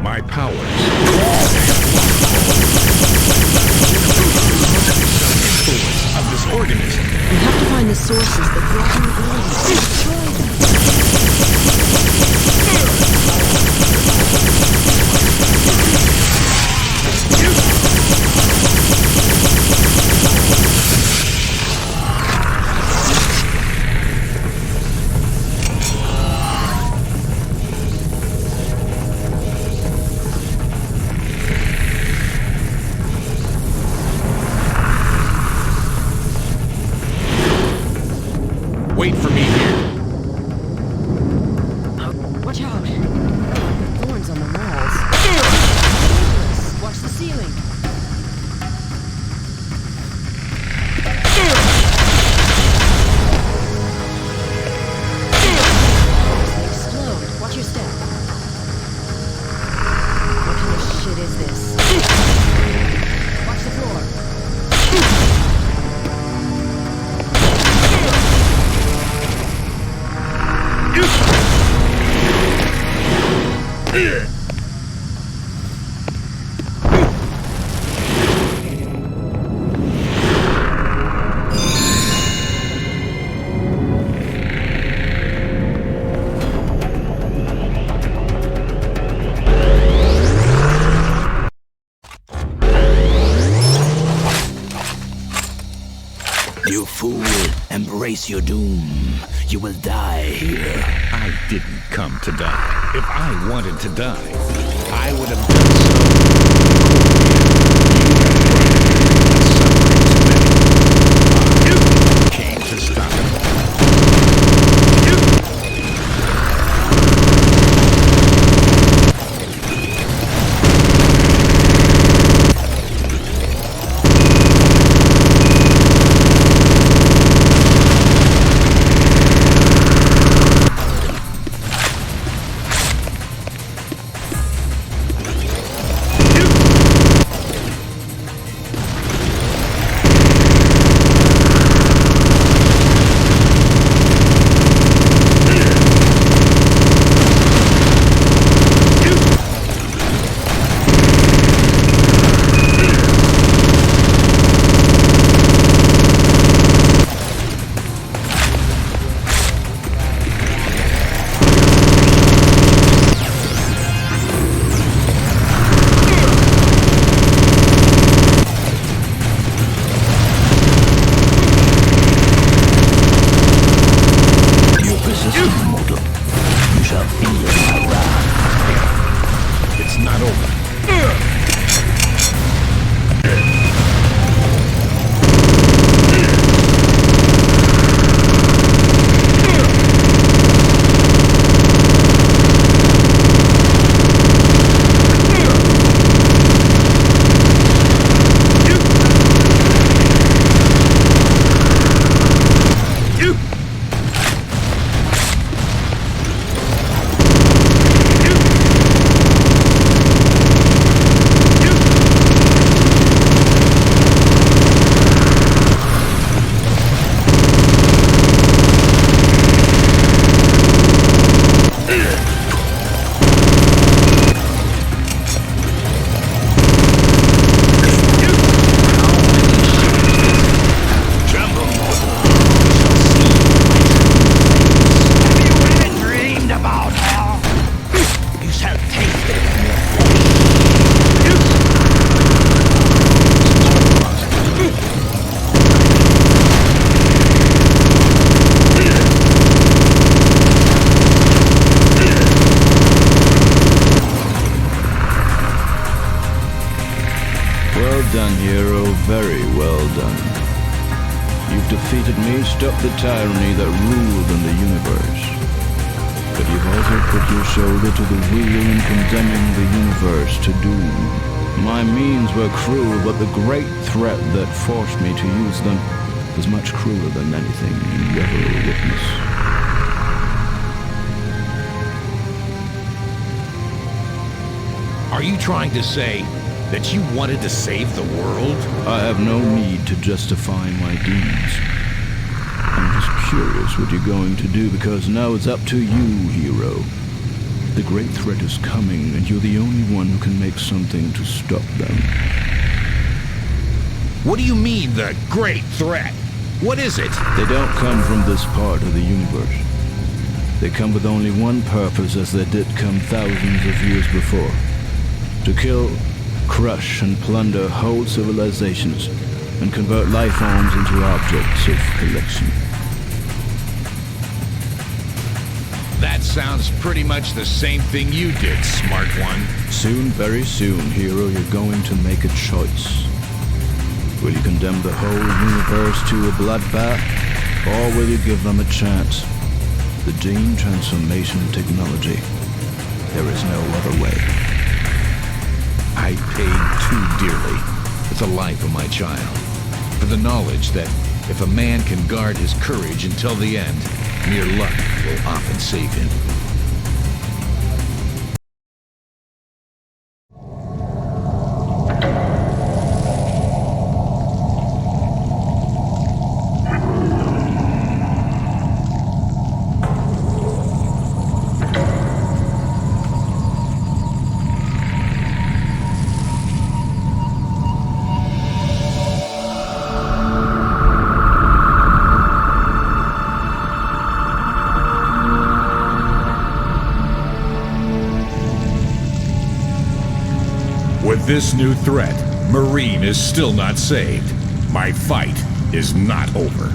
My powers. Of this organism. We have to find the sources that brought you the destroy them. Wait for me here. Watch out. Thorns on the walls. Watch the ceiling. They explode. Watch your step. What kind of shit is this? Watch the floor. You fool, embrace your doom. You will die here. I didn't come to die. If I wanted to die, I would have done so. You came to stop it. Very well done. You've defeated me, stopped the tyranny that ruled in the universe. But you've also put your shoulder to the wheel in condemning the universe to doom. My means were cruel, but the great threat that forced me to use them was much crueler than anything you ever witnessed. Are you trying to say that you wanted to save the world? I have no need to justify my deeds. curious what you're going to do, because now it's up to you, hero. The great threat is coming, and you're the only one who can make something to stop them. What do you mean, the great threat? What is it? They don't come from this part of the universe. They come with only one purpose, as they did come thousands of years before. To kill, crush, and plunder whole civilizations, and convert life forms into objects of collection. That sounds pretty much the same thing you did, smart one. Soon, very soon, hero, you're going to make a choice. Will you condemn the whole universe to a bloodbath, or will you give them a chance? The gene transformation technology. There is no other way. I paid too dearly for the life of my child, for the knowledge that if a man can guard his courage until the end, mere luck will often save him. With this new threat, Marine is still not saved. My fight is not over.